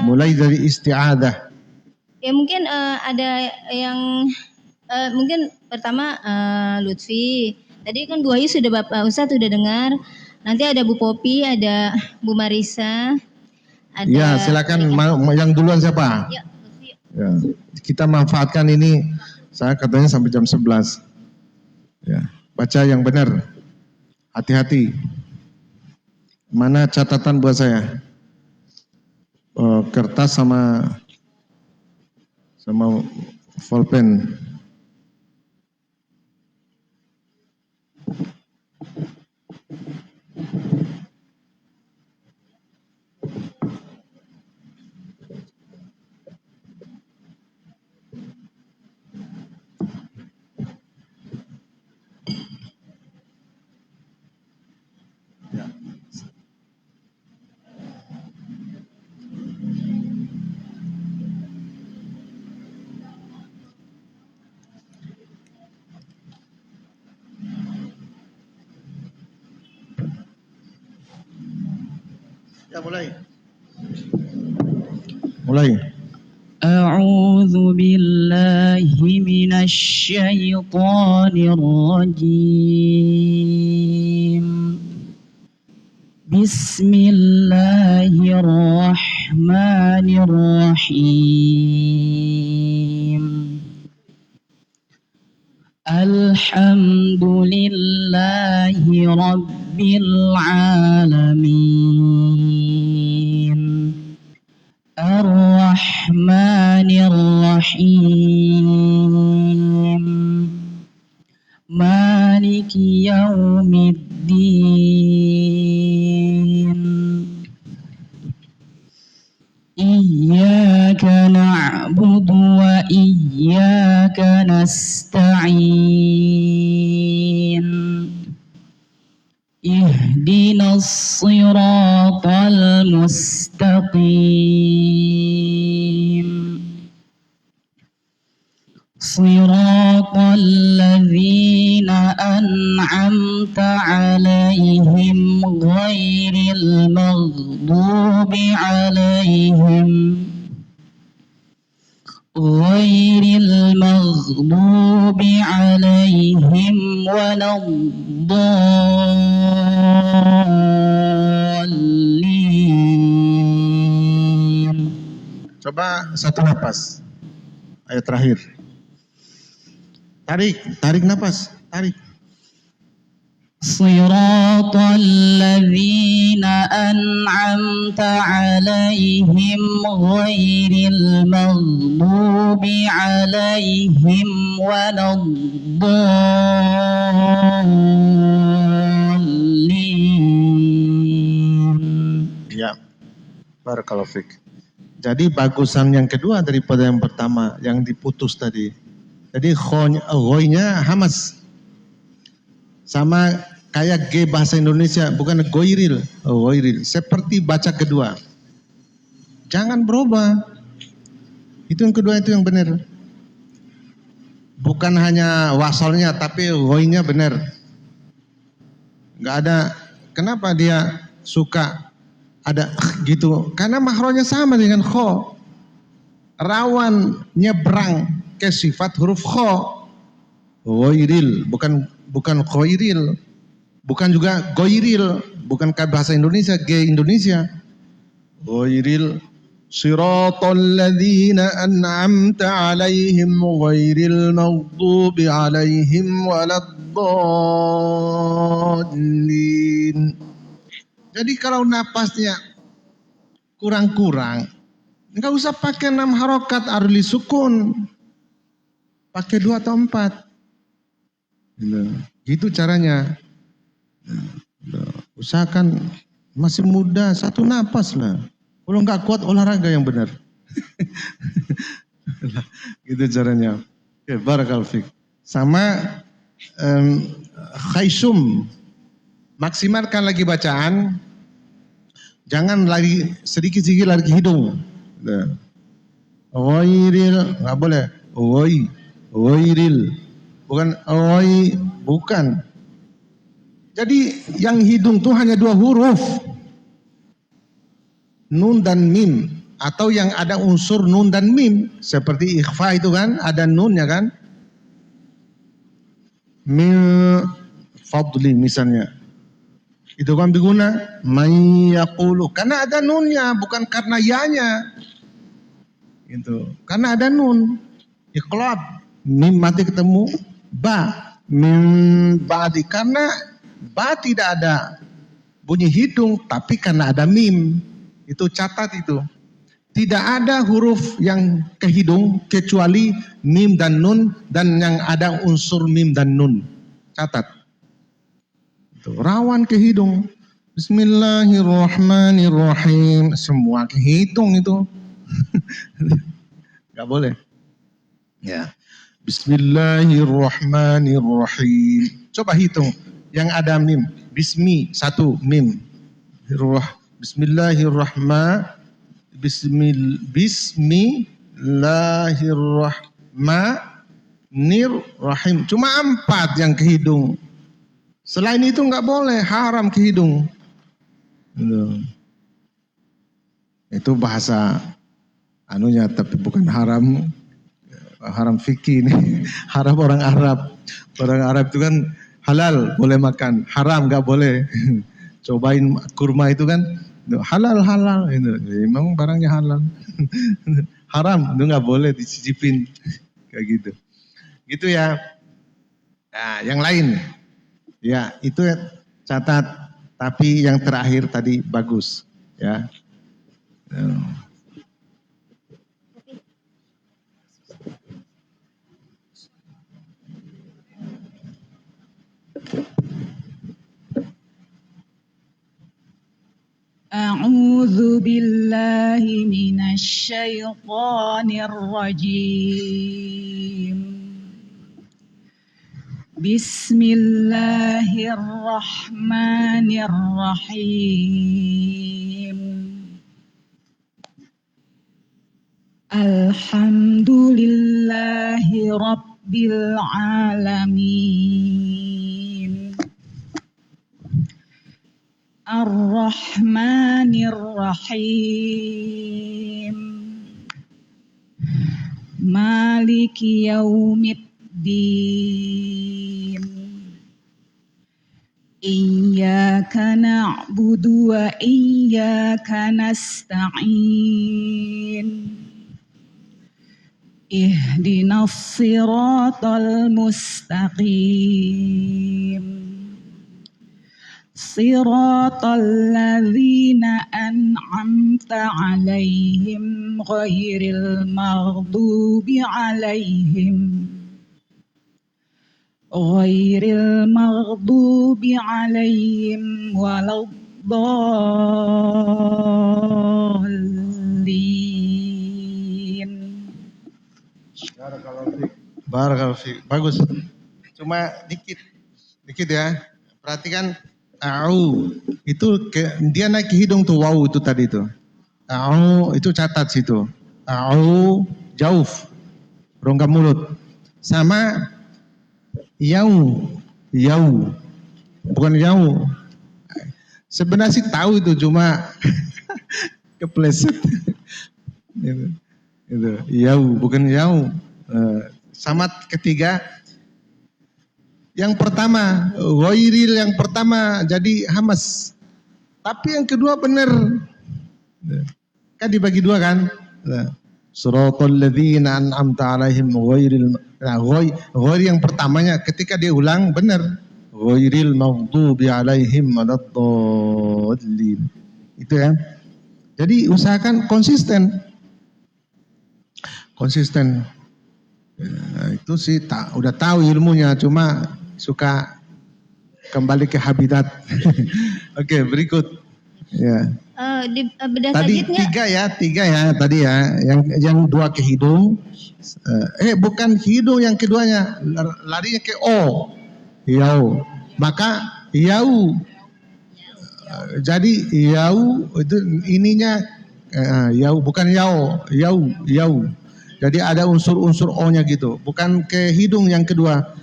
Mulai dari isti'adzah. Ya mungkin ada yang mungkin pertama Lutfi. Tadi kan Bu Ayu sudah Bapak Ustadz sudah dengar. Nanti ada Bu Popi, ada Bu Marisa. Ada Ya, silakan yang duluan siapa? Ya, Lutfi. Ya, kita manfaatkan ini. Saya katanya sampai jam 11. Ya, baca yang benar. Hati-hati. Mana catatan buat saya? Kertas sama pulpen. Ya mulai. Mulai. أعوذ بالله من الشيطان الرجيم بسم الله الرحمن الرحيم الحمد لله رب العالمين الرحمن الرحيم مالك يوم الدين إياك نعبد وإياك نستعين اهدنا الصراط المستقيم صراط الذين أنعمت عليهم غير المغضوب عليهم ولا الضالين. Coba satu napas. Ayat terakhir. Tarik napas, tarik. صراط الذين أنعمت عليهم غير المغضوب عليهم ولا الضالين. Ya, barakallahu fik. Jadi bagusan yang kedua daripada yang pertama, yang diputus tadi. Jadi ghoy-nya hamas. Sama kayak G bahasa Indonesia, bukan goiril. Goiril, seperti baca kedua. Jangan berubah. Itu yang kedua, itu yang benar. Bukan hanya wasolnya, tapi ghoy-nya benar. Gak ada, kenapa dia suka ada gitu? Karena makhrajnya sama dengan kho. Rawan nyebrang ke sifat huruf kho. Ghoiril, bukan ghoiril, bukan juga goiril, bukan bahasa Indonesia, G Indonesia. Ghoiril, siratal ladzina an'amta alaihim ghairil maghdubi alaihim waladdallin. Jadi kalau napasnya kurang-kurang, enggak usah pakai 6 harokat arli sukun. Pakai 2 atau 4. Gitu caranya. Usahakan masih muda, 1 napas lah. Kalau enggak kuat olahraga yang benar. Gitu caranya. Oke, barakallahu fik. Sama khaysum. Maksimalkan lagi bacaan. Jangan lagi sedikit-sedikit lagi hidung. Ghairil, enggak boleh. Ghairil. Bukan bukan. Jadi yang hidung tuh hanya 2 huruf. Nun dan mim. Atau yang ada unsur nun dan mim. Seperti ikhfa itu kan, ada nunnya kan. Min fadli misalnya. Itu kan diguna mayyaqulu. Karena ada nunnya, bukan karena yanya. Gitu. Karena ada nun. Iqlab. Mim mati ketemu ba. Min ba'di. Karena ba tidak ada bunyi hidung, tapi karena ada mim. Itu catat itu. Tidak ada huruf yang ke hidung kecuali mim dan nun, dan yang ada unsur mim dan nun. Catat. Itu rawan ke hidung. Bismillahirrahmanirrahim. Semua ke hidung itu. Gak boleh. Ya. Bismillahirrahmanirrahim. Coba hitung yang ada mim. Bismi 1 mim. Bismillahirrahmanirrahim. Cuma 4 yang ke hidung. Selain itu nggak boleh, haram ke hidung. Itu bahasa anunya, tapi bukan haram. Haram fikih ini. Haram orang Arab. Orang Arab itu kan halal boleh makan, haram nggak boleh. Cobain kurma itu kan halal itu. Memang barangnya halal. Haram itu nggak boleh dicicipin kayak gitu. Gitu ya. Nah, yang lain ya itu catat. Tapi yang terakhir tadi bagus ya. أعوذ بالله من الشيطان الرجيم بسم الله الرحمن الرحيم الحمد لله رب العالمين الرحمن الرحيم مالك يوم الدين إياك نعبد وإياك نستعين اهدنا الصراط المستقيم صراط الذين أنعمت عليهم غير المغضوب عليهم ولا الضالين. Barakallahu fiik. Bagus. Cuma dikit ya. Perhatikan au itu dia naik ke hidung tuh wow itu tadi tuh. Au itu catat situ. Au jauf rongga mulut. Sama yau bukan yau. Sebenarnya sih tahu itu cuma kepleset. Itu yau bukan yau. Sama ketiga yang pertama ghairil yang pertama jadi hamas, tapi yang kedua benar kan dibagi dua kan. Suratul ladzina an'amta alaihim ghairil ghair yang pertamanya ketika dia ulang benar ghairil maghdubi alaihim waladdallin itu ya. Jadi usahakan konsisten. Itu sih udah tahu ilmunya, cuma suka kembali ke habitat. Oke, berikut. Ya. Di bedah Tadi tajwidnya tiga ya tadi ya. Yang dua ke hidung. Bukan hidung yang keduanya, larinya ke o. Yau. Maka yau. Jadi yau itu ininya yau bukan yau. Jadi ada unsur-unsur O-nya gitu, bukan ke hidung yang kedua.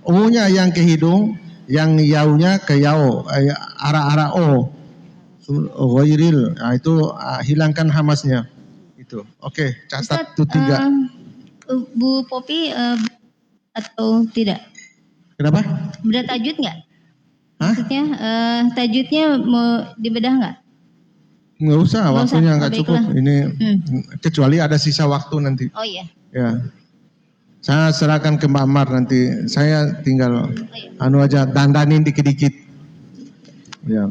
O-nya yang ke hidung, yang yau-nya ke yau, arah-arah O. Ghairil, itu hilangkan hamasnya. Itu. Oke, catat itu 3. Bu Popi atau tidak? Kenapa? Bedah tajwid nggak? Maksudnya tajwidnya mau dibedah nggak? Nggak usah, waktunya nggak cukup. Baiklah. Ini kecuali ada sisa waktu nanti. Oh iya. Ya, saya serahkan ke Mbak Mar nanti. Saya tinggal aja dandanin dikit-dikit. Ya.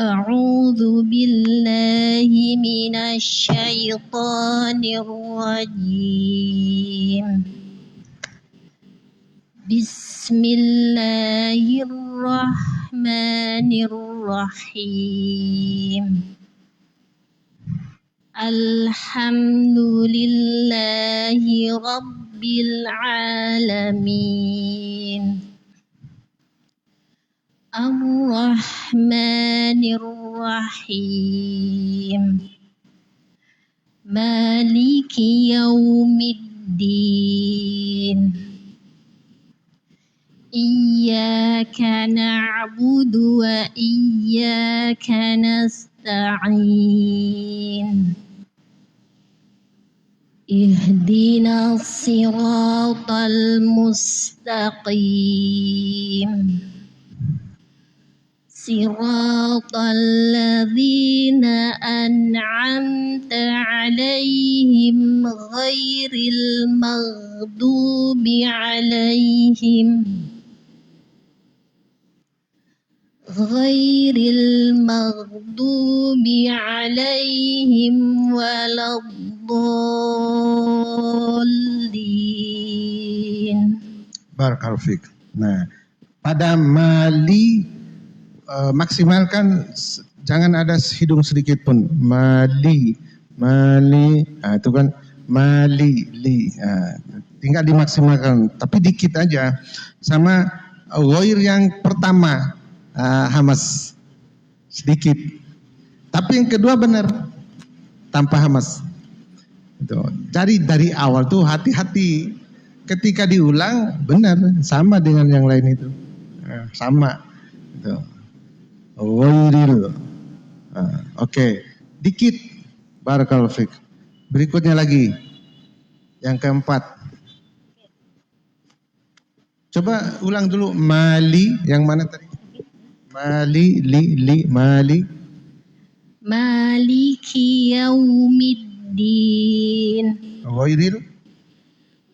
A'udzu billahi minasy syaithanir rajim. Bismillahirrahmanirrahim. Alhamdulillahi rabbil alamin. Ar-Rahmanir-Rahim. Maliki yaumiddin. إياك نعبد وإياك نستعين اهدنا الصراط المستقيم صراط الذين أنعمت عليهم غير المغضوب عليهم ولا الضالين. Barakallahu fiik. Nah, pada mali maksimalkan jangan ada hidung sedikit pun. Mali, itu kan mali, tinggal dimaksimalkan. Tapi dikit aja. Sama ghair yang pertama hamas sedikit. Tapi yang kedua benar tanpa hamas. Jadi dari awal tuh hati-hati. Ketika diulang benar sama dengan yang lain itu. Sama. Ghairil. Oke. Dikit. Barakallahu fiik. Berikutnya lagi. Yang keempat. Coba ulang dulu. Mali. Yang mana tadi? Mali. Mali. Maliki yaumiddin. Ghairil.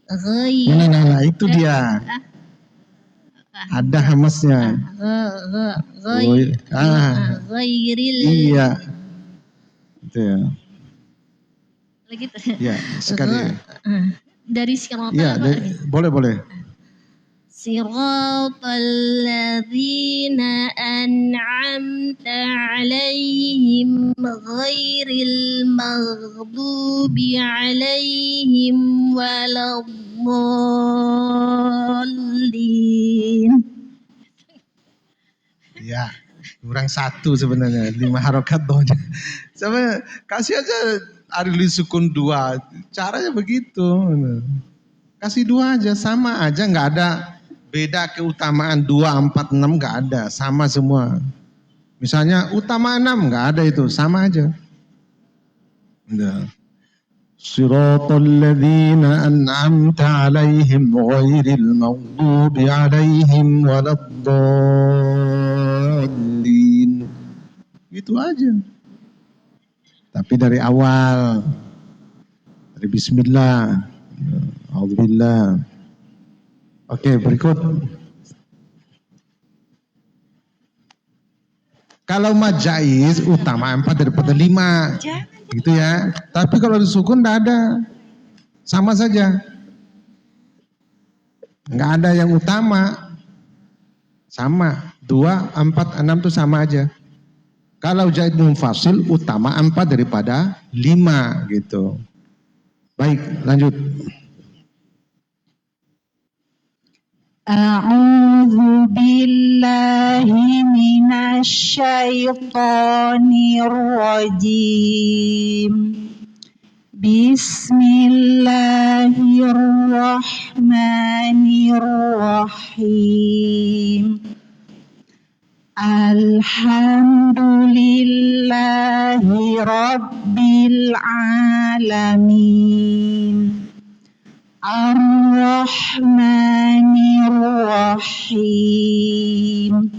Nah, itu dia. Ada hamasnya. Ghairil. Iya. Itu ya. Lagi tuh. Ya, sekali. Dari siratal Ya, boleh. Siratal ladzina an'amta 'alaihim ghairil maghdubi 'alaihim waladdallin. Ya, kurang satu sebenarnya. 5 harokat doanya. Sama kasih aja arili sukun 2. Caranya begitu. Kasih 2 aja, sama aja, nggak ada beda keutamaan 2, 4, 6 nggak ada, sama semua. Misalnya utama 6 nggak ada itu, sama aja. Siratal ladzina an'amta 'alaihim ghairil maghdubi 'alaihim waladdallin. Itu aja. Tapi dari awal, dari bismillah, auzubillah. Oke, berikut. Kalau majais utama 4 daripada 5. Gitu ya. Tapi kalau disukun enggak ada. Sama saja. Enggak ada yang utama. Sama. 2, 4, 6 itu sama aja. Kalau jaid munfasil utama 4 daripada 5 gitu. Baik, lanjut. A'udzu billahi minasy syaithanir rajim. Bismillahirrahmanirrahim. Alhamdulillahi rabbil alamin. Ar-Rahmanir-Rahim.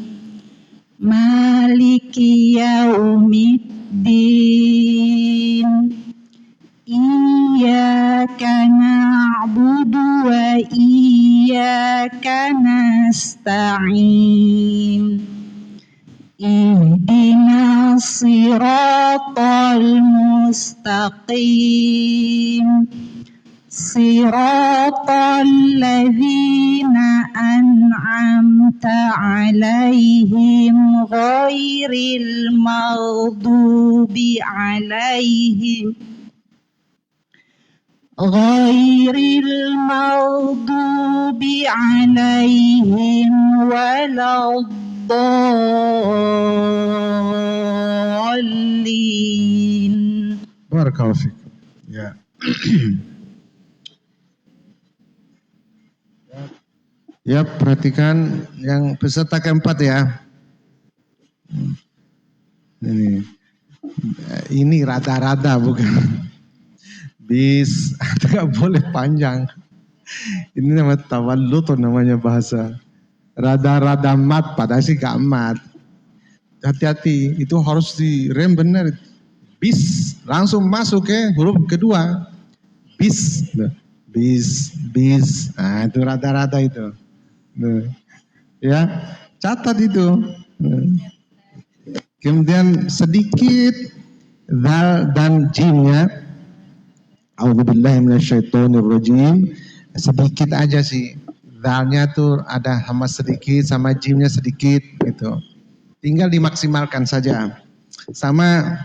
Maliki yaumiddin. Iyyaka na'budu wa iyyaka nasta'in. Ihdinas siratal mustaqim. Siratal ladzina an'amta 'alaihim ghairil maghdubi 'alaihim waladdallin. Barakallahu fiik. Ya. Ya, perhatikan yang peserta keempat ya. Ini rada-rada bukan. Bis, tidak boleh panjang. Ini namanya tawallud namanya bahasa. Rada-rada mat, padahal sih gak mat. Hati-hati, itu harus direm benar. Bis, langsung masuk ke huruf kedua. Bis, bis. Nah, itu rada-rada itu. Ya, catat itu. Kemudian sedikit zal dan jimnya. A'udzubillahi minasyaitonirrajim. Sedikit aja sih. Zalnya tuh ada sama sedikit, sama jimnya sedikit gitu. Tinggal dimaksimalkan saja. Sama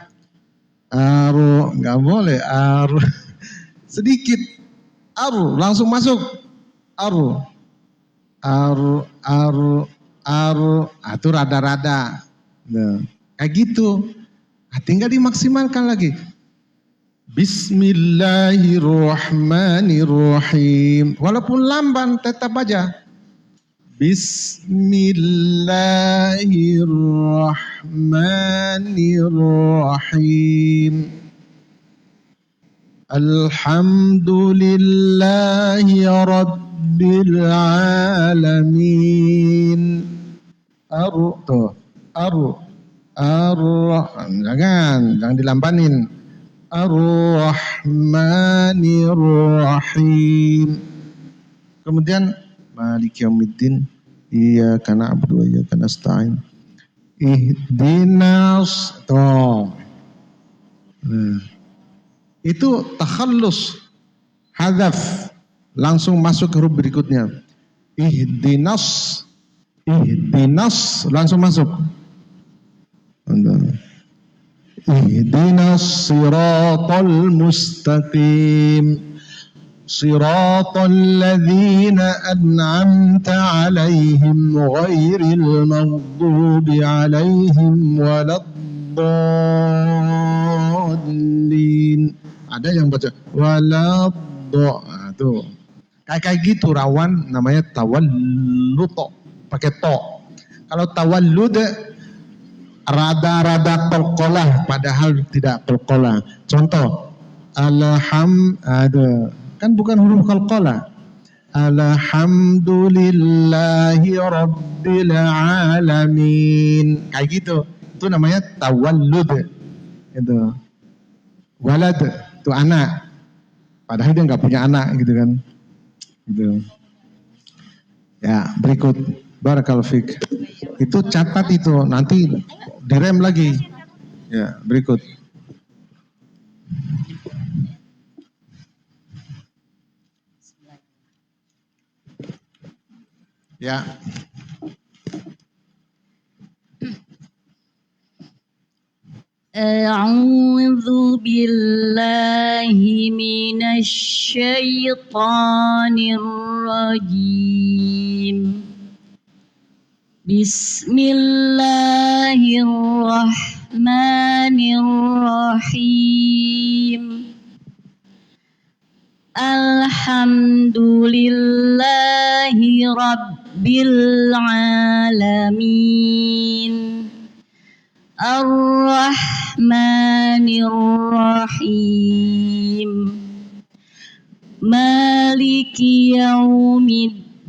aru, nggak boleh aru. Sedikit. Aru, langsung masuk. Aru. Itu rada-rada. Nah, kayak gitu. Nah, tinggal dimaksimalkan lagi. Bismillahirrahmanirrahim. Walaupun lamban tetap aja. Bismillahirrahmanirrahim. Alhamdulillahi rabbil alamin. Jangan dilambanin. Ar-Rahmanir-Rahim. Kemudian Maliki Yaumiddin, Iyyaka na'budu wa iyyaka nasta'in. Ihdinas. Itu takhallus, hadzaf, langsung masuk ke huruf berikutnya. Ihdinas, langsung masuk. Ihdinas siratal mustaqim, siratal ladzina an'amta alaihim ghairil maghdubi alaihim waladdallin. Ada yang baca tuh. Kayak gitu rawan namanya tawallud, pakai to. Kalau tawallud rada-rada qalqalah padahal tidak qalqalah. Contoh, kan bukan huruf qalqalah. Alhamdulillahi rabbil alamin. Kayak gitu. Itu namanya tawallud. Itu. Walad itu anak. Padahal dia nggak punya anak gitu kan. Gitu. Ya, berikut. Barakallahu fik. Itu catat itu, nanti direm lagi. Ya, berikut. Ya. A'udzu billahi minasy syaithanir rajim. Bismillahirrahmanirrahim. Alhamdulillahi rabbil alamin. Ar-Rahmanir-Rahim. Maliki yaumiddin.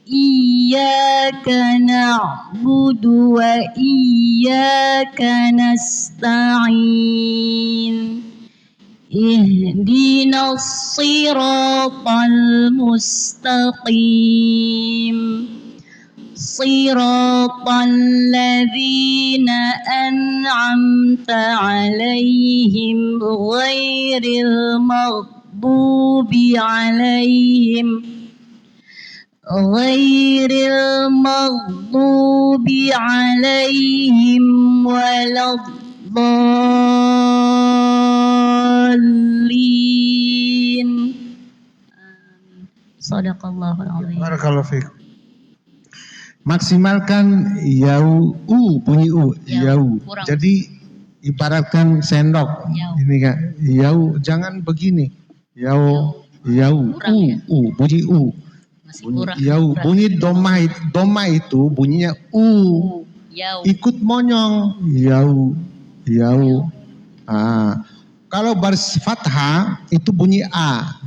Iyyaka na'budu wa iyyaka nasta'in. Ihdinas siratal mustaqim. Siratal ladzina an'amta 'alaihim ghairil maghdubi 'alaihim waladdallin. Shadaqallahul azim. Barakallahu fiik. Maksimalkan bunyi u, yau. Jadi ibaratkan sendok. Ini kan, yau, jangan begini. Yau, Yau, Kurang ya? bunyi u. Masih Bunyi kurang. yau, Kurang. bunyi doma itu bunyinya u. Yau. Ikut monyong. Yau. Kalau baris fathah itu bunyi a.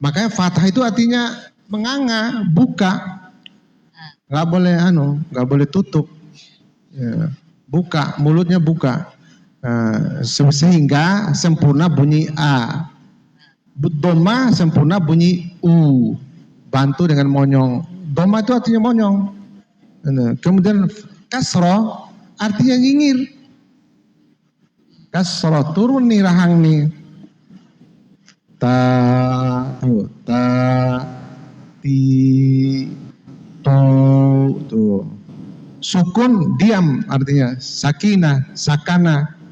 Makanya fathah itu artinya menganga, buka. Nggak boleh tutup. Ya, buka, mulutnya buka. Sehingga sempurna bunyi a. Doma sempurna bunyi u. Bantu dengan monyong. Doma itu artinya monyong. Kemudian kasroh artinya nyingir. Kasroh turun nih rahang nih. Ti, tuh. Sukun diam artinya sakana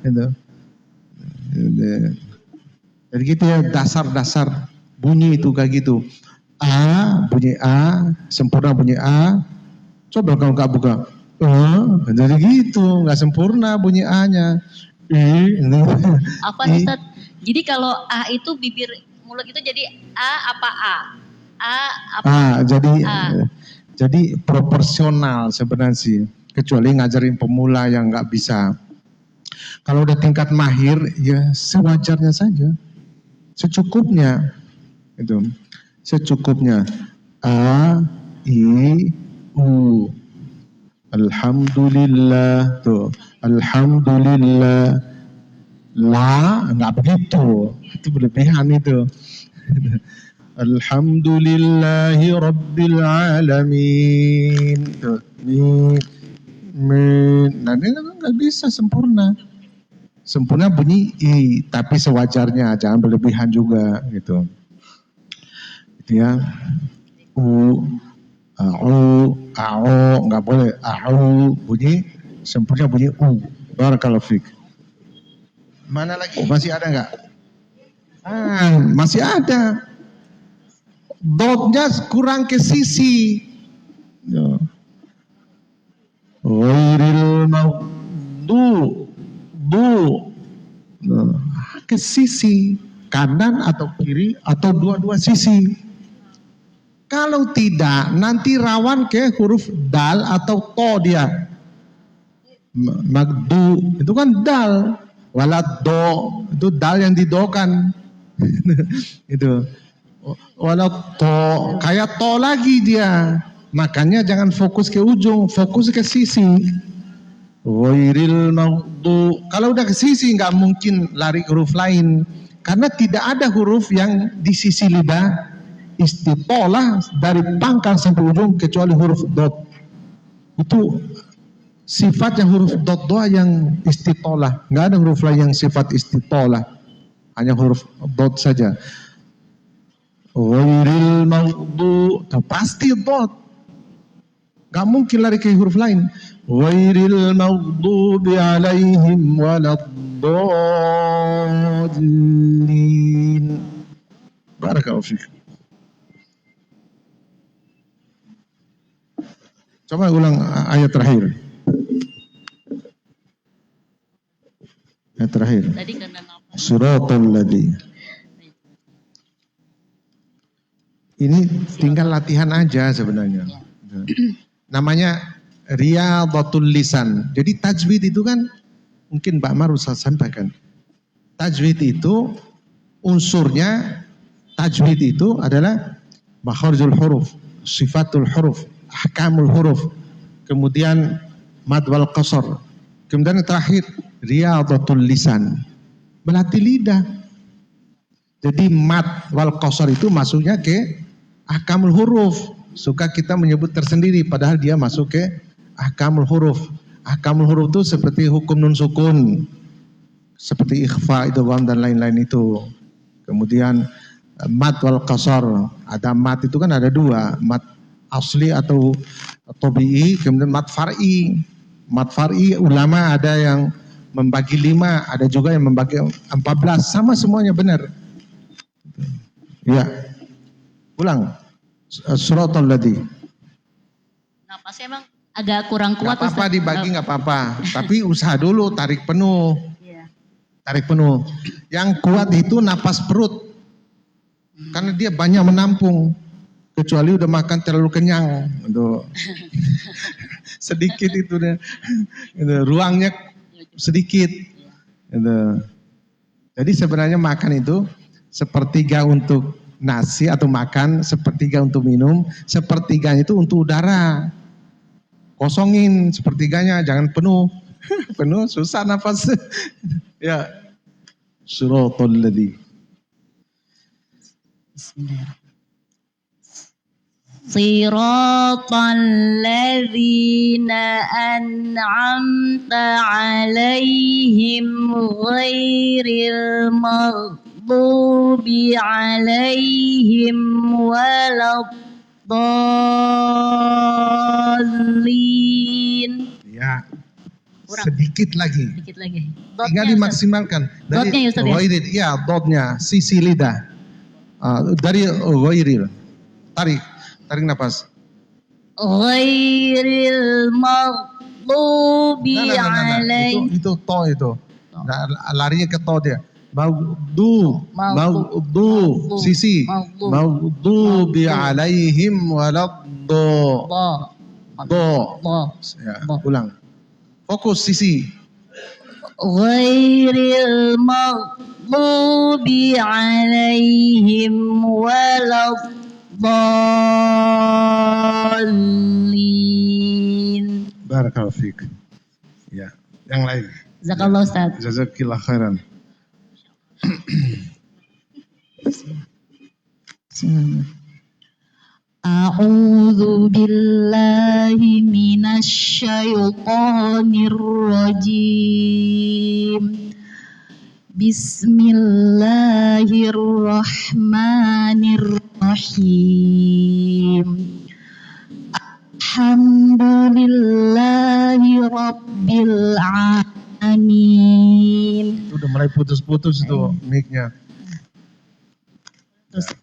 gitu. Jadi gitu ya dasar bunyi itu kayak gitu. Bunyi A, sempurna bunyi A. Coba kalau nggak buka, jadi gitu, nggak sempurna bunyi A-nya. Apa Ustaz? Jadi kalau A itu bibir mulut itu jadi A apa A? A apa? Jadi proporsional sebenarnya sih. Kecuali ngajarin pemula yang nggak bisa. Kalau udah tingkat mahir, ya sewajarnya saja, secukupnya, itu, secukupnya. A, I, U. Alhamdulillah, tuh. Alhamdulillah. La, nggak begitu, itu berlebihan itu. Alhamdulillahi Rabbil Alamin. Tuh. Nah ini nggak bisa sempurna. Sempurna bunyi I, tapi sewajarnya, jangan berlebihan juga gitu. Gitu ya. U, A'u, nggak boleh. A'u bunyi sempurna bunyi U. Barakallahu fiik. Mana lagi? Masih ada nggak? Masih ada. Dotnya kurang ke sisi. Ghairil maghdubi ke sisi kanan atau kiri atau dua-dua sisi. Kalau tidak nanti rawan ke huruf dal atau to dia. Magdu itu kan dal, walad do itu dal yang didokan. Itu walau to kayak to lagi dia. Makanya jangan fokus ke ujung, fokus ke sisi. Ghairil maghdubi. Kalau udah ke sisi nggak mungkin lari huruf lain, karena tidak ada huruf yang di sisi lidah istitolah dari pangkal sampai ujung kecuali huruf dot. Itu sifatnya huruf dot doa yang istitolah. Nggak ada huruf lain yang sifat istitolah, hanya huruf dot saja. Ghairil maghdubi, pasti dot. Gak mungkin lari ke huruf lain. Ghairil maghdubi alaihim waladdallin. Barakallahu fiik. Coba ulang ayat terakhir. Ayat terakhir. Tadi karena nafas. Suratal ladzi. Ini tinggal latihan aja sebenarnya. Namanya riyadhatul lisan. Jadi tajwid itu kan mungkin Mbak Mar usah sampaikan. Tajwid itu unsurnya, tajwid itu adalah makharijul huruf, sifatul huruf, ahkamul huruf, kemudian mad wal qasar, kemudian yang terakhir riyadhatul lisan, melatih lidah. Jadi mad wal qasar itu masuknya ke ahkamul huruf. Suka kita menyebut tersendiri padahal dia masuk ke ahkamul huruf. Ahkamul huruf itu seperti hukum nun sukun, seperti ikhfa, idgham dan lain-lain itu. Kemudian mad wal qasar, ada mad itu kan ada dua, mad asli atau tabi'i, kemudian mad far'i. Mad far'i ulama ada yang membagi 5, ada juga yang membagi 14, sama semuanya benar. Ya, ulang. Suratal ladzi. Napasnya emang agak kurang kuat. Gak apa-apa dibagi, gak apa-apa. Tapi usaha dulu, tarik penuh. Iya. Tarik penuh. Yang kuat itu napas perut. Karena dia banyak menampung. Kecuali udah makan terlalu kenyang. Gitu. Sedikit itu deh. Gitu. Ruangnya sedikit. Gitu. Jadi sebenarnya makan itu sepertiga untuk nasi atau makan, sepertiga untuk minum, sepertiganya itu untuk udara. Kosongin sepertiganya, jangan penuh. Penuh susah nafas. Ya. Suratul ladzi. Bismillahirrahmanirrahim. Siratal ladzina an'amta 'alaihim ghairil maghdubi 'alaihim waladdallin. Ya. Sedikit lagi. Sedikit lagi. Tinggal dimaksimalkan. Dotnya ya Ustaz ya? Ghairil, ya dotnya, sisi lidah. Dari ghairil. Tarik nafas. Ghairil maghdubi alaihim. Itu to itu. Nah, larinya ke to dia. Maghdu, sisi. Maghdubi alaihim waladdo. Do. Ya, ulang. Fokus sisi. Ghairil maghdubi alaihim waladdallin. Barakallahu fiik. Ya, yang lain. Jazakallah Ustaz. Jazakillah khairan. A'udzu billahi minasy syaithanir rajim. Bismillahirrahmanirrahim. Alhamdulillahi rabbil alamin. Itu udah mulai putus-putus itu mic-nya. Terus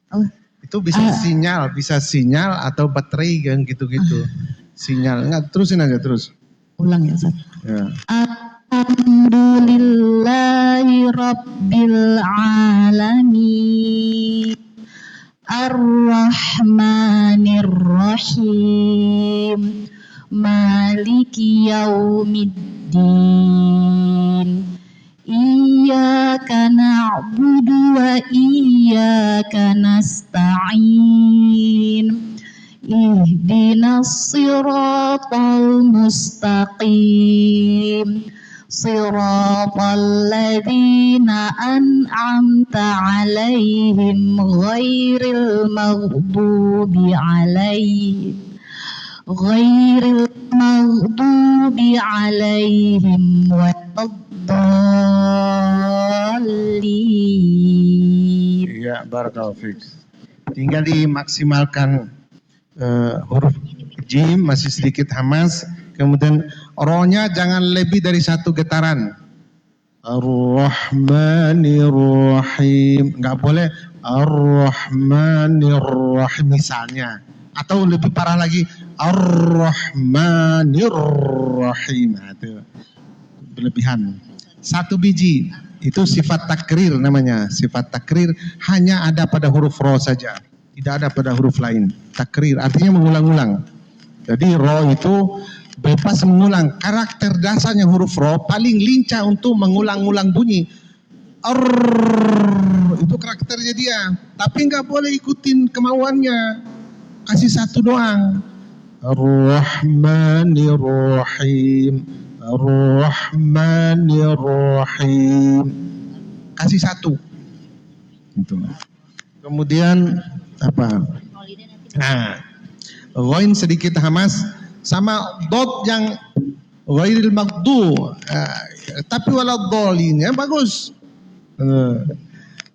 Itu bisa sinyal atau baterai kan gitu-gitu. Sinyal. Enggak, terusin aja terus. Ulang ya Ustaz. Ya. Alhamdulillahi rabbil alamin. Ar-Rahmanir Rahim. Maliki yaumiddin. Iyyaka na'budu wa iyyaka nasta'in. Ihdinas siratal mustaqim. Siratal ladzina an'amta 'alaihim ghairil maghdubi 'alaihim waladdallin. Iya, barakallahu fiik. Tinggal dimaksimalkan huruf jim masih sedikit hamas, kemudian rohnya jangan lebih dari satu getaran. Ar-Rahmanir-Rahim, nggak boleh Ar-Rahmanir-Rahim misalnya, atau lebih parah lagi Ar-Rahmanir-Rahim. Nah, itu berlebihan. Satu biji itu sifat takrir namanya. Sifat takrir hanya ada pada huruf ro saja, tidak ada pada huruf lain. Takrir artinya mengulang-ulang. Jadi ro itu bebas mengulang. Karakter dasarnya huruf ro paling lincah untuk mengulang-ulang bunyi. Itu karakternya dia. Tapi nggak boleh ikutin kemauannya. Kasih satu doang. Ar-Rahmanir-Rahim. Ar-Rahmanir-Rahim. Kasih satu. Itu. Kemudian apa? Nah, ghain sedikit hamas sama dot yang ghairil maghdu, tapi waladdallin ya bagus.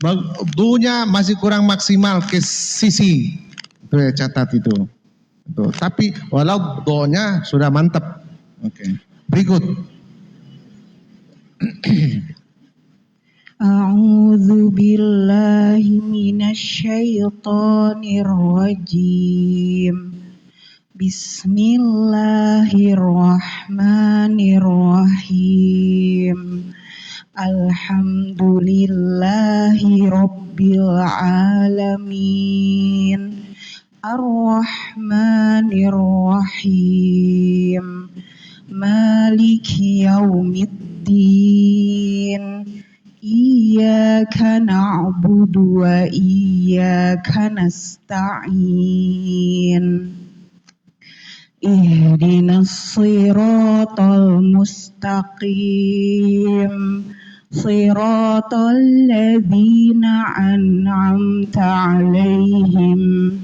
Maghdunya masih kurang maksimal ke sisi. Itu ya, catat itu. Tuh. Tapi waladdonya sudah mantap. Oke. Berikut. A'udzu billahi minasy syaithanir rajim. Bismillahirrahmanirrahim. Alhamdulillahi Rabbil Alamin. Ar-Rahmanir Rahim. Maliki Yaumiddin. Iyyaka na'budu wa iyyaka nasta'in. Ihdinas siratal mustaqim. Siratal ladzina an'amta 'alaihim.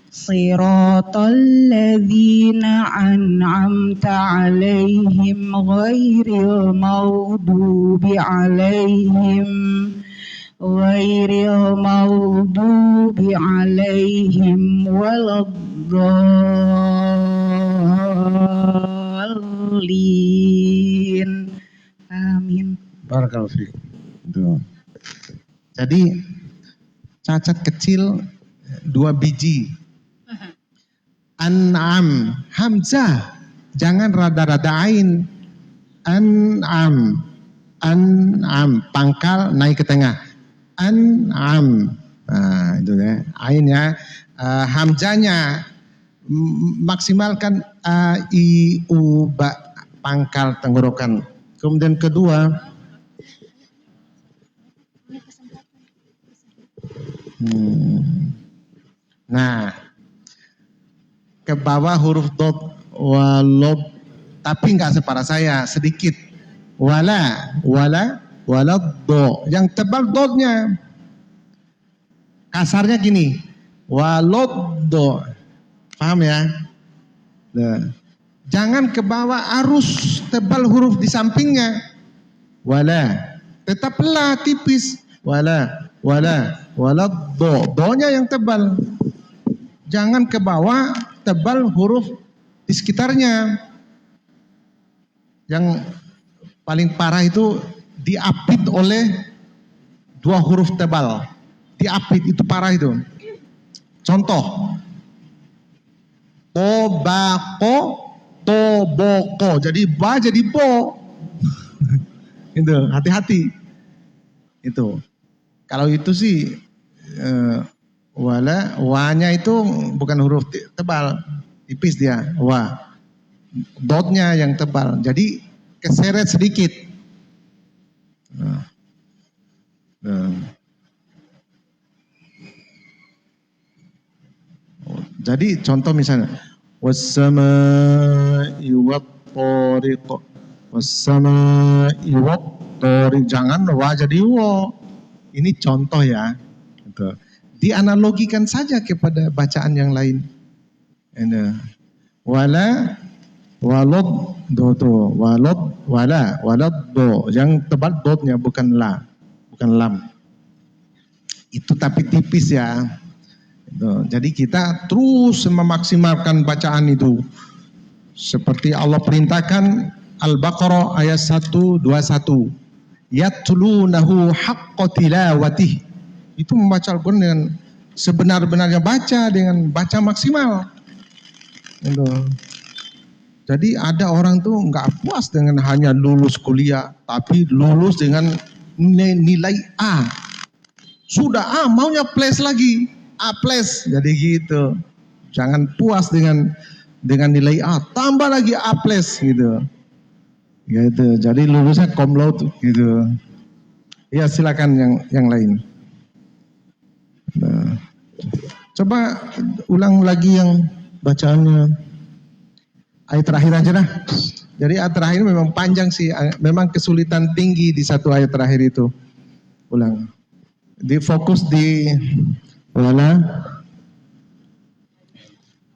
Siratal ladzina an'amta 'alaihim ghairil maghdubi 'alaihim waladdallin. Amin. Barakallahu fiik. Jadi cacat kecil 2 biji. An'am, hamzah, jangan rada-rada ain. An'am, an'am, pangkal naik ke tengah. An'am, nah itu ya, ainnya, hamzahnya maksimalkan a, i, u, ba, pangkal tenggorokan. Kemudian kedua, nah ke bawah huruf dot walod, tapi nggak separah saya, sedikit. Wala do, yang tebal dotnya. Kasarnya gini, walod do, paham ya? Nah, jangan ke bawah arus tebal huruf di sampingnya. Wala, tetaplah tipis. Wala do, do-nya yang tebal. Jangan ke bawah tebal huruf di sekitarnya. Yang paling parah itu diapit oleh 2 huruf tebal. Diapit itu parah itu. Contoh, tobako, toboko. Jadi ba jadi bo. Itu hati-hati. Itu. Kalau itu sih wa-nya itu bukan huruf tebal, tipis dia, wa. Dotnya yang tebal, jadi keseret sedikit. Jadi contoh misalnya, was-samaa'i wat-thariq, was-samaa'i wat-thariq, jangan wa jadi wa. Ini contoh ya. Gitu. Dianalogikan saja kepada bacaan yang lain. Wala, walad, do, walad, wala, walad, do. Yang tebal dotnya bukan la, bukan lam. Itu tapi tipis ya. Jadi kita terus memaksimalkan bacaan itu. Seperti Allah perintahkan Al-Baqarah ayat 121. Yatlunahu haqqa tilawatih. Itu membaca Al-Quran dengan sebenar-benarnya, baca dengan baca maksimal. Gitu. Jadi ada orang tuh nggak puas dengan hanya lulus kuliah, tapi lulus dengan nilai A. Sudah A, maunya plus lagi, A plus. Jadi gitu. Jangan puas dengan nilai A, tambah lagi A plus gitu. Gitu. Jadi lulusnya cum laude gitu. Ya silakan yang lain. Nah, coba ulang lagi yang bacaannya. Ayat terakhir aja dah. Jadi ayat terakhir memang panjang sih, memang kesulitan tinggi di satu ayat terakhir itu. Ulang. Difokus di wala,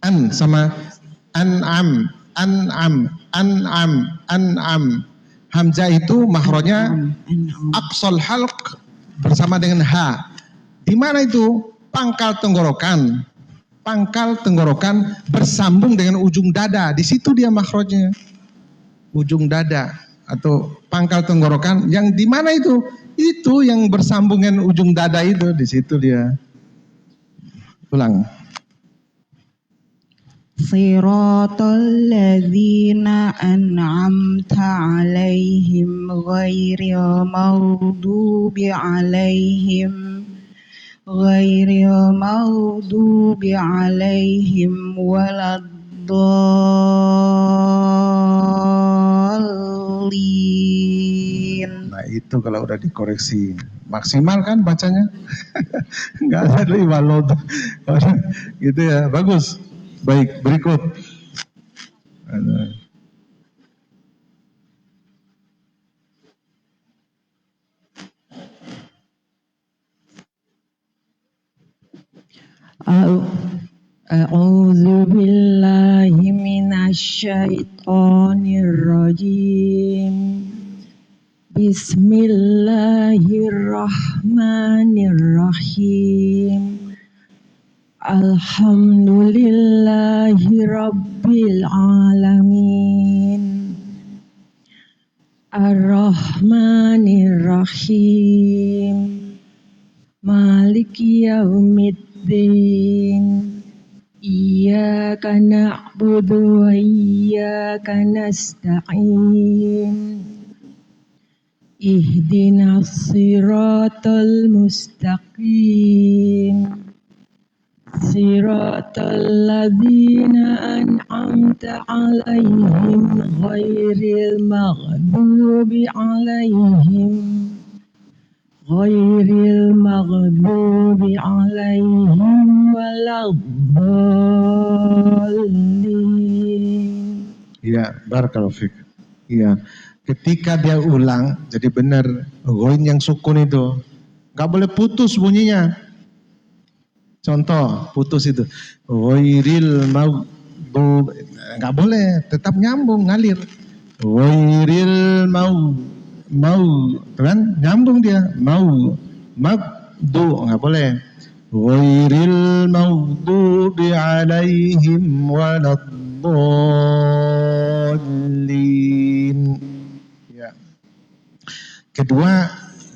an sama an'am, an'am, an'am, an'am. Hamzah itu mahrojnya aqsal halq bersama dengan ha. Di mana itu? Pangkal tenggorokan. Pangkal tenggorokan bersambung dengan ujung dada. Di situ dia mahrojnya. Ujung dada atau pangkal tenggorokan yang di mana itu? Itu yang bersambung dengan ujung dada itu, di situ dia. Ulang. Siratal ladzina an'amta 'alaihim ghairil maghdubi 'alaihim waladdallin. Nah itu kalau udah dikoreksi maksimal kan bacanya. Nggak ada lagi walod. Gitu ya, bagus. Baik, berikut. A'udzu billahi minasy syaithanir rajim. Bismillahirrahmanirrahim. Alhamdulillahi rabbil alamin. Ar-Rahmanir-Rahim. Maliki yaumiddin. Iyyaka na'budu wa iyyaka nasta'in. Ihdinas siratal mustaqim. Siratal ladzina an'amta 'alaihim ghairil maghdubi 'alaihim waladdallin. Iya, barakallahu fiik. Iya. Ketika dia ulang jadi benar ghoin yang sukun itu. Enggak boleh putus bunyinya. Contoh, putus itu. Ghairil maghdub, enggak boleh, tetap nyambung, ngalir. Ghairil mau, kan? Nyambung dia. Magdu, enggak boleh. Ghairil maghdubi 'alaihim waladdallin. Ya. Kedua,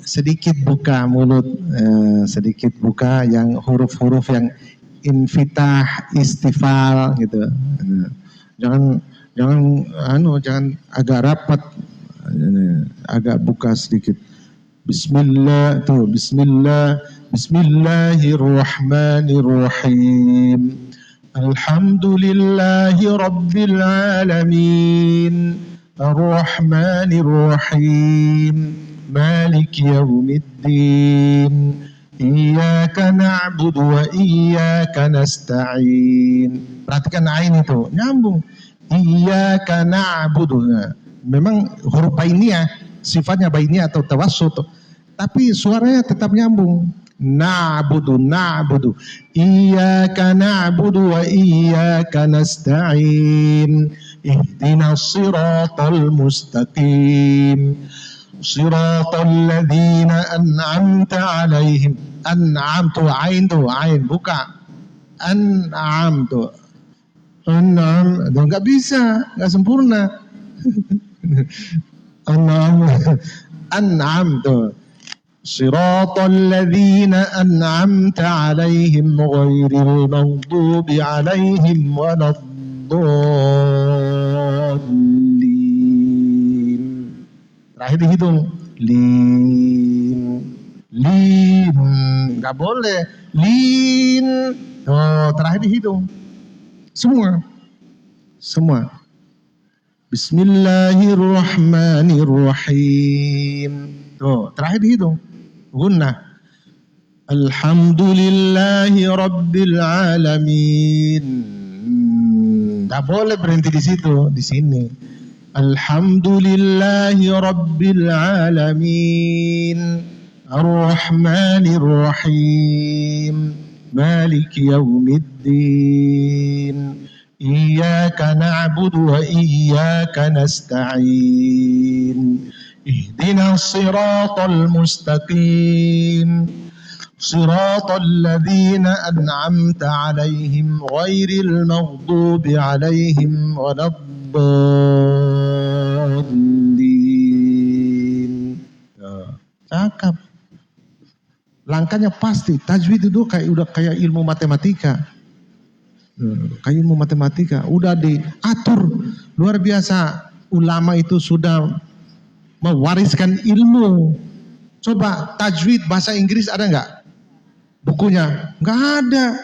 sedikit buka mulut, sedikit buka yang huruf-huruf yang infitah, istifal gitu. Jangan agak rapat, agak buka sedikit. Bismillahirrahmanirrahim. Alhamdulillahi rabbil alamin. Ar-Rahmanir-Rahim. Maliki yaumiddin. Iyyaka na'budu wa iyyaka nasta'in. Perhatikan ain itu, nyambung. Iyyaka na'budu. Memang huruf bainiyah, sifatnya bainiyah atau tawassut, tapi suaranya tetap nyambung. Na'budu. Iyyaka na'budu wa iyyaka nasta'in. Ihdinas siratal mustaqim. Siratal ladzina an'amta 'alaihim. An'am tu ain buka. An'am tu. An'am, enggak bisa, enggak sempurna. An'am tu. Siratal ladzina an'amta 'alaihim ghairil maghdubi 'alaihim waladdallin. Terakhir dihitung. Lin. Nggak boleh. Lin. Oh, terakhir dihitung. Semua. Bismillahirrahmanirrahim. Oh, terakhir dihitung. Gunnah. Alhamdulillahi rabbil alamin. Nggak boleh berhenti di situ, di sini. Alhamdulillahi rabbil alamin. Ar-Rahmanir-Rahim. Maliki yaumiddin. Iyyaka na'budu wa iyyaka nasta'in. Ihdinas siratal mustaqim. Siratal ladzina an'amta 'alaihim ghairil maghdubi 'alaihim waladdallin. Cakap. Langkahnya pasti. Tajwid itu udah kayak ilmu matematika. Kayak ilmu matematika udah diatur luar biasa. Ulama itu sudah mewariskan ilmu. Coba tajwid bahasa Inggris ada nggak? Bukunya nggak ada.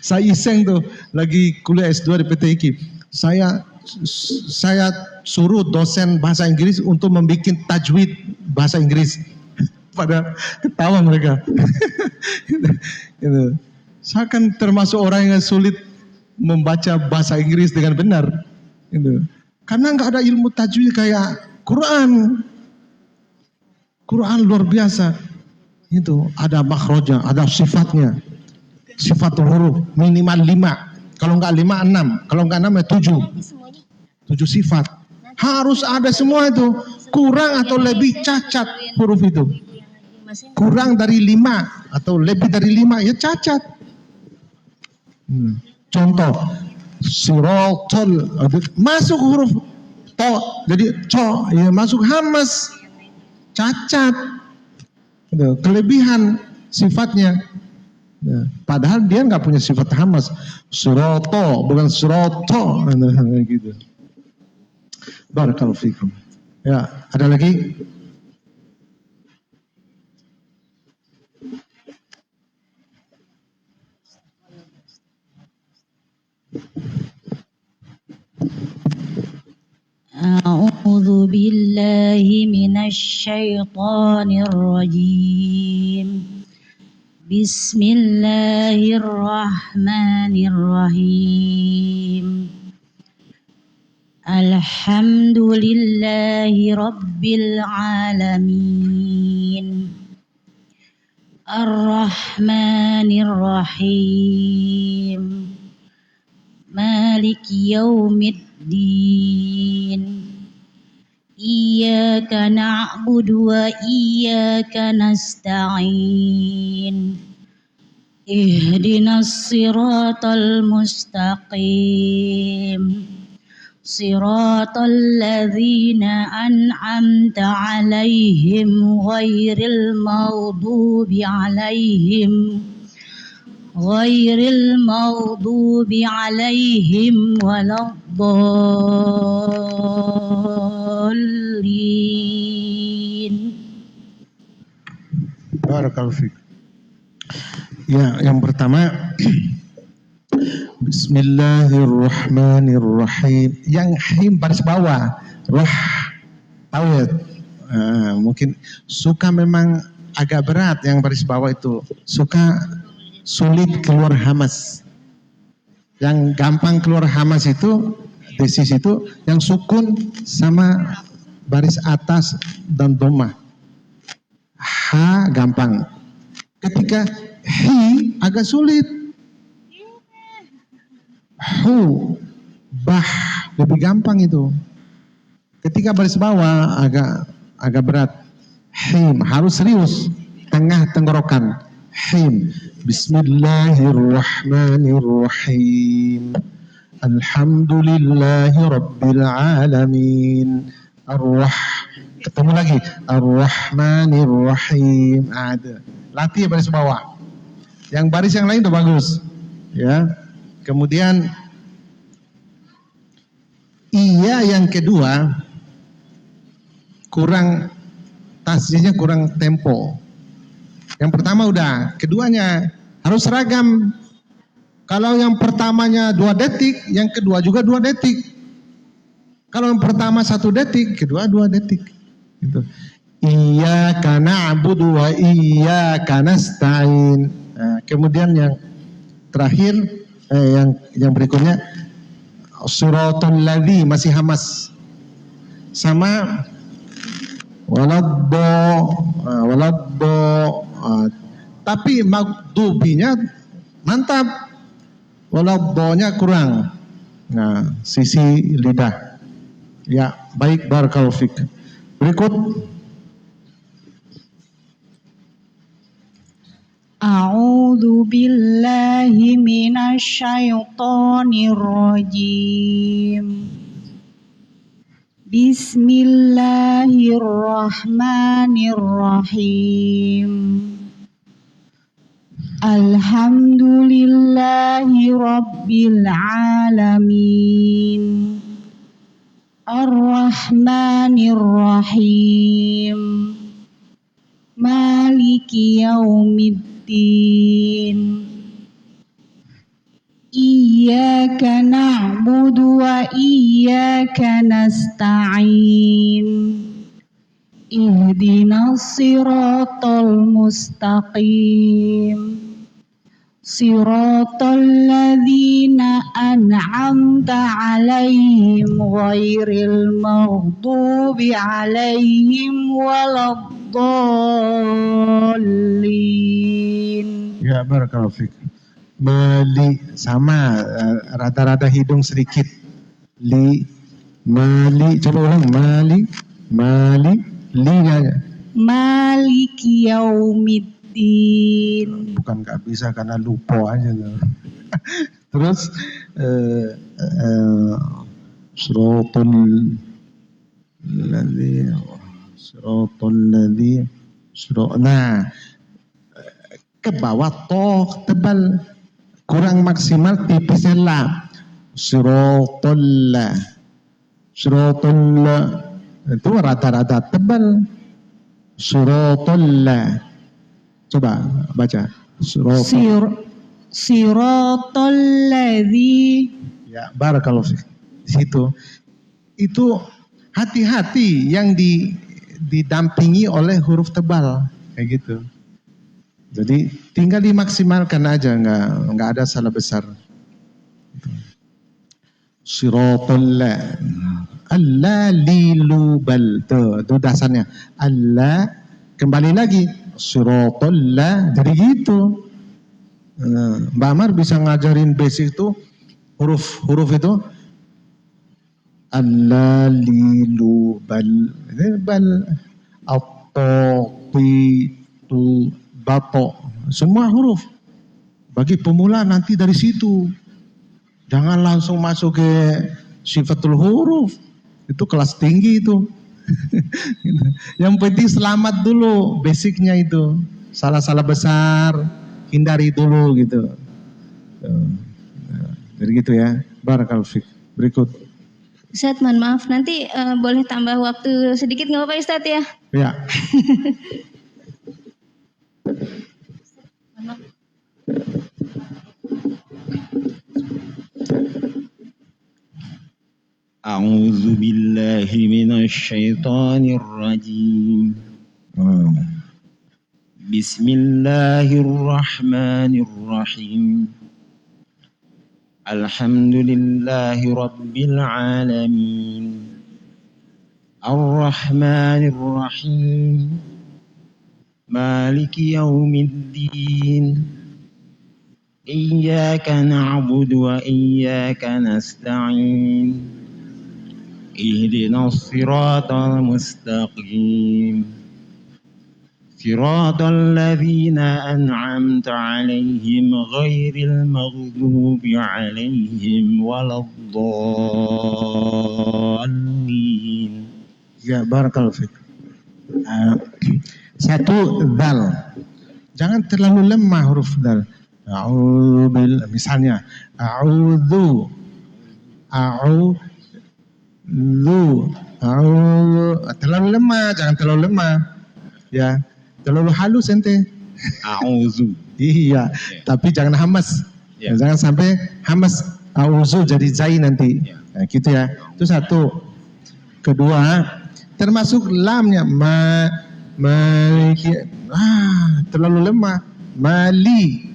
Saya iseng tuh lagi kuliah S2 di PTIK. Saya suruh dosen bahasa Inggris untuk membuat tajwid bahasa Inggris. Pada ketawa mereka. Gitu. Saya kan termasuk orang yang sulit membaca bahasa Inggris dengan benar. Gitu. Karena nggak ada ilmu tajwid kayak Quran. Quran luar biasa. Itu ada makhrajnya, ada sifatnya. Sifatul huruf minimal 5. Kalau nggak 5, 6. Kalau nggak 6 ya 7. 7 sifat. Harus ada semua itu. Kurang atau lebih cacat huruf itu. Kurang dari 5 atau lebih dari 5 ya cacat. Contoh, sirotol masuk huruf to, jadi co, ya masuk hamas, cacat. Kelebihan sifatnya. Ya, padahal dia nggak punya sifat hamas. Suroto bukan suroto, gitu. Barakallahu fikum. Ya, ada lagi? أعوذ بالله من الشيطان الرجيم بسم الله الرحمن الرحيم الحمد لله رب العالمين الرحمن الرحيم مالك يوم الدين إياك نعبد وإياك نستعين اهدنا الصراط المستقيم صراط الذين أنعمت عليهم غير المغضوب عليهم ولا الضالين. Barakallahu fiik. Ya, yang pertama Bismillahirrahmanirrahim. Yang him baris bawah, roh, tahu ya? Mungkin suka memang agak berat yang baris bawah itu, suka sulit keluar hamas. Yang gampang keluar hamas itu desis itu yang sukun sama baris atas dan dhamma. Ha gampang. Ketika hi agak sulit. Hu, bah lebih gampang itu. Ketika baris bawah agak berat. Him harus serius, tengah tenggorokan. Him. Bismillahirrahmanirrahim. Alhamdulillahi rabbil alamin. Ketemu lagi. Ar-Rahmanirrahim. Ada. Latih baris bawah. Yang baris yang lain udah bagus. Ya. Kemudian iya yang kedua kurang tasjidnya kurang tempo. Yang pertama udah, keduanya harus seragam. Kalau yang pertamanya 2 detik, yang kedua juga 2 detik. Kalau yang pertama 1 detik, kedua 2 detik. Gitu. Iyyaka na'budu wa iyyaka nasta'in. Nah, kemudian yang terakhir, yang berikutnya suratul ladzi masih hamas. Sama waladdo. Tapi magdubinya mantap, waladdonya kurang. Nah, sisi lidah. Ya, baik, barakallahu fik. Berikut. A'udzu billahi minasyaitonir rajim. Bismillahirrahmanirrahim. Alhamdulillahi Rabbil Alamin. Ar-Rahmanir Rahim. Maliki Yaumiddin. Iyyaka na'budu wa iyyaka nasta'in. Ihdinas siratal mustaqim. Siratal ladzina an'amta 'alaihim ghairil maghdubi 'alaihim waladdallin. Ya, barakallahu fiik. Mali sama rada-rada hidung sedikit. Mali, coba ulang. Mali, li aja. Maliki Yaumiddin. Bukan nggak bisa karena lupa aja. Terus siratal ladzi. Nah, ke bawah toh tebal, kurang maksimal tipisnya la. Siratal itu rata-rata tebal. Siratal, coba baca. Siratal ladzi. Ya, barakallahu fiik. Di situ itu hati-hati yang didampingi oleh huruf tebal kayak gitu. Jadi tinggal dimaksimalkan aja, nggak ada salah besar. Siratal alla lilubal, tuh dasarnya. Alla, kembali lagi siratal la, jadi gitu. Mbak Amar bisa ngajarin basic itu huruf itu. Alla lilubal, ini bal, at-titu, bato, semua huruf. Bagi pemula nanti dari situ. Jangan langsung masuk ke sifatul huruf. Itu kelas tinggi itu. Yang penting selamat dulu, basicnya itu. Salah-salah besar, hindari dulu gitu. Jadi gitu ya. Barakallahu fiik. Berikut. Ustadz, mohon maaf, nanti boleh tambah waktu sedikit nggak apa-apa Ustadz ya? Ya. A'udzu billahi minasy syaithanir rajim. Bismillahirrahmanirrahim. Alhamdulillahi rabbil alamin. Ar-Rahmanir Rahim. Maliki yaumiddin. Iyyaka na'budu wa iyyaka nasta'in. Ihdinas siratal mustaqim. صراط الذين أنعمت عليهم غير المغضوب عليهم ولا الضالين. Ya, barakallahu fiik. Satu, dal. Jangan terlalu lemah huruf dal. A'udzu, misalnya a'udzu, terlalu lemah, jangan terlalu lemah. Ya, terlalu halus ente. A'udzu. Iya, tapi jangan hamas. Ya. Jangan sampai hamas. A'udzu jadi zai nanti. Nah, gitu ya. Itu satu. Kedua, termasuk lamnya maliki. Terlalu lemah. Maliki.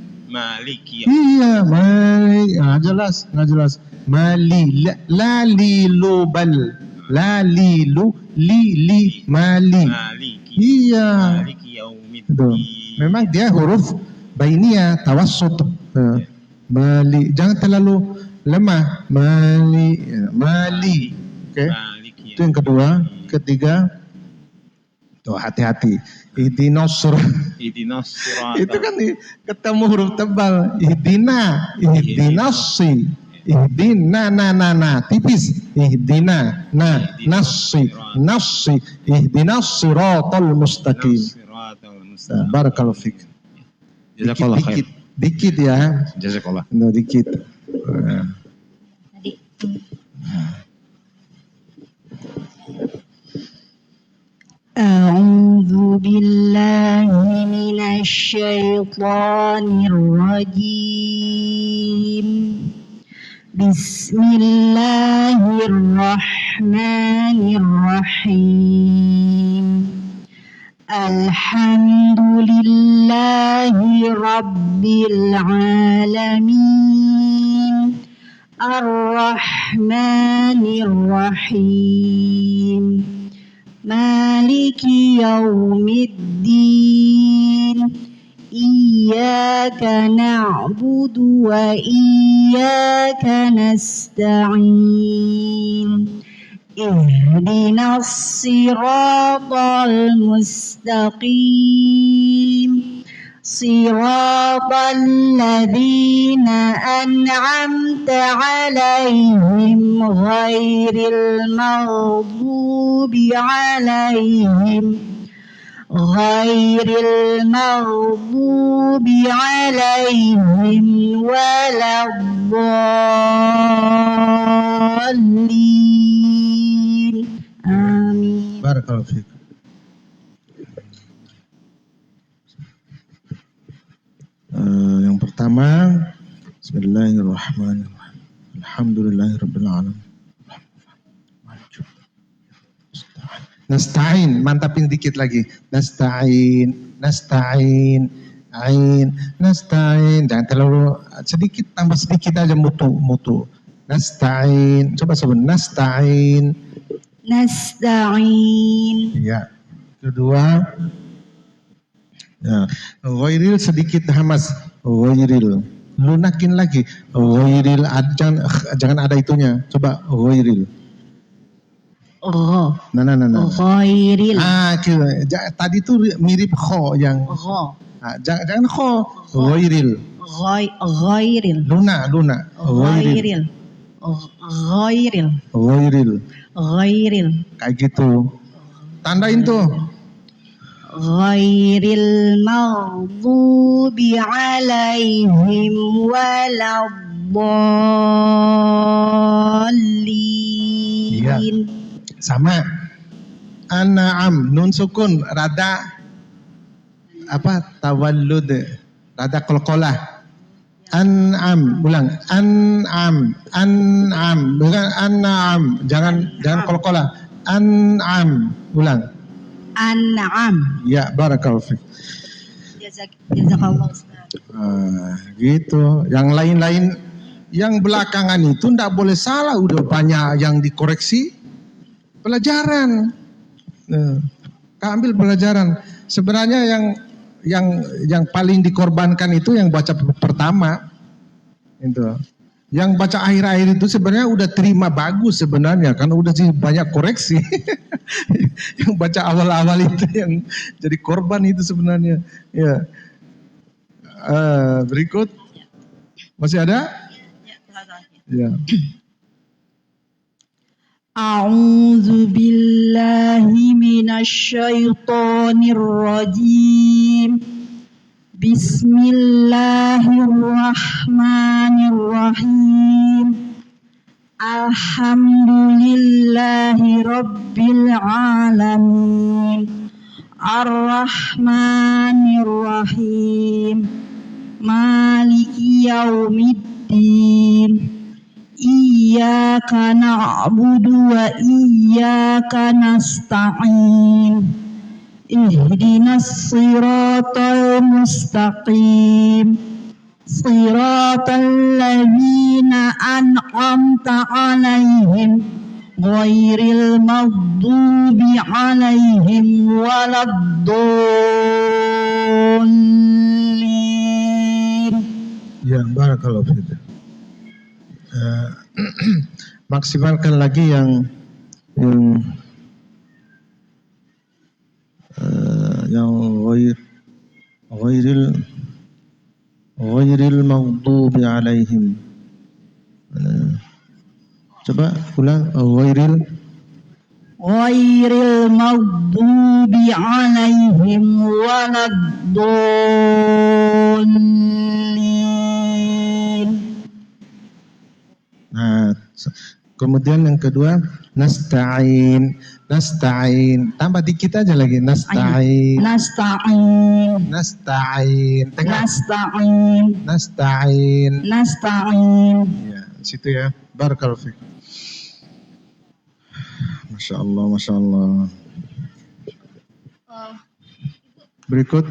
Iya, mali. Nggak jelas. Mali, la lilubal. La lilu, li mali. Maliki. Iya. Maliki yaumiddin. Tuh. Memang dia huruf bainiyah, tawassut. Mali, jangan terlalu lemah. Mali. Oke. Maliki. Itu yang kedua. Ketiga, tuh hati-hati. Ihdinas siratal. Itu kan ketemu huruf tebal. Ihdinas. Ihdina tipis. Ihdina nasi ihdinas siratal mustaqim. Barakallahu fiik. Jazakallahu khair. Dikit ya. Jazakallah. No, dikit. Tadi. أعوذ بالله من الشيطان الرجيم بسم الله الرحمن الرحيم الحمد لله رب العالمين الرحمن الرحيم مالك يوم الدين إياك نعبد وإياك نستعين اهدنا الصراط المستقيم صراط الذين أنعمت عليهم غير المغضوب عليهم ولا الضالين آمين. Barakallahu fiik. Yang pertama, Bismillahirrahmanirrahim. Alhamdulillahirabbil alamin. Nasta'in, mantapin dikit lagi. Nasta'in, ain, nasta'in. Jangan terlalu sedikit, tambah sedikit aja mutu. Nasta'in, coba sebut nasta'in. Ya. Kedua, ya, ghairil sedikit hamas, ghairil. Lunakin lagi, ghairil, jangan ada itunya. Coba ghairil. Nah. Ghairil. Tadi tuh mirip kho yang. Jangan kho, ghairil. Ghairil. Luna. Ghairil. Kayak gitu. Tandain tuh. Ghairil maghdubi alaihim waladdallin. Iya. Sama. An'am, nun sukun, rada tawallud, rada qalqalah. An'am, ulang. An'am, bukan an'am. Jangan qalqalah. An'am, ulang. An'am. Ya, barakallahu fiik. Jazakallah Ustaz. Gitu. Yang lain-lain, yang belakangan itu ndak boleh salah. Udah banyak yang dikoreksi. Pelajaran. Ambil pelajaran. Sebenarnya yang paling dikorbankan itu yang baca pertama. Itu. Yang baca akhir-akhir itu sebenarnya udah terima bagus sebenarnya, karena udah sih banyak koreksi. Yang baca awal-awal itu yang jadi korban itu sebenarnya. Ya. Berikut. Masih ada? Ya. A'udzu billahi minasyaitonir rajim. Bismillahirrahmanirrahim. Alhamdulillahi rabbil alamin. Ar-Rahmanir-Rahim. Maliki yaumiddin. Iyyaka na'budu wa iyyaka nasta'in. Ihdinas siratal mustaqim. Siratal ladzina an'amta 'alaihim ghairil maghdubi 'alaihim waladdallin. Ya, barakallahu fiik. Maksimalkan lagi yang ghairil maghdubi alaihim. Coba ulang, ghairil maghdubi alaihim waladdallin. Kemudian yang kedua, nasta'in. Tambah dikit aja lagi, nasta'in. Nasta'in. Nasta'in. Tengah. Nasta'in. Nasta'in. Ya, situ ya. Barakallahu fiik. Masya Allah, Masya Allah. Berikut.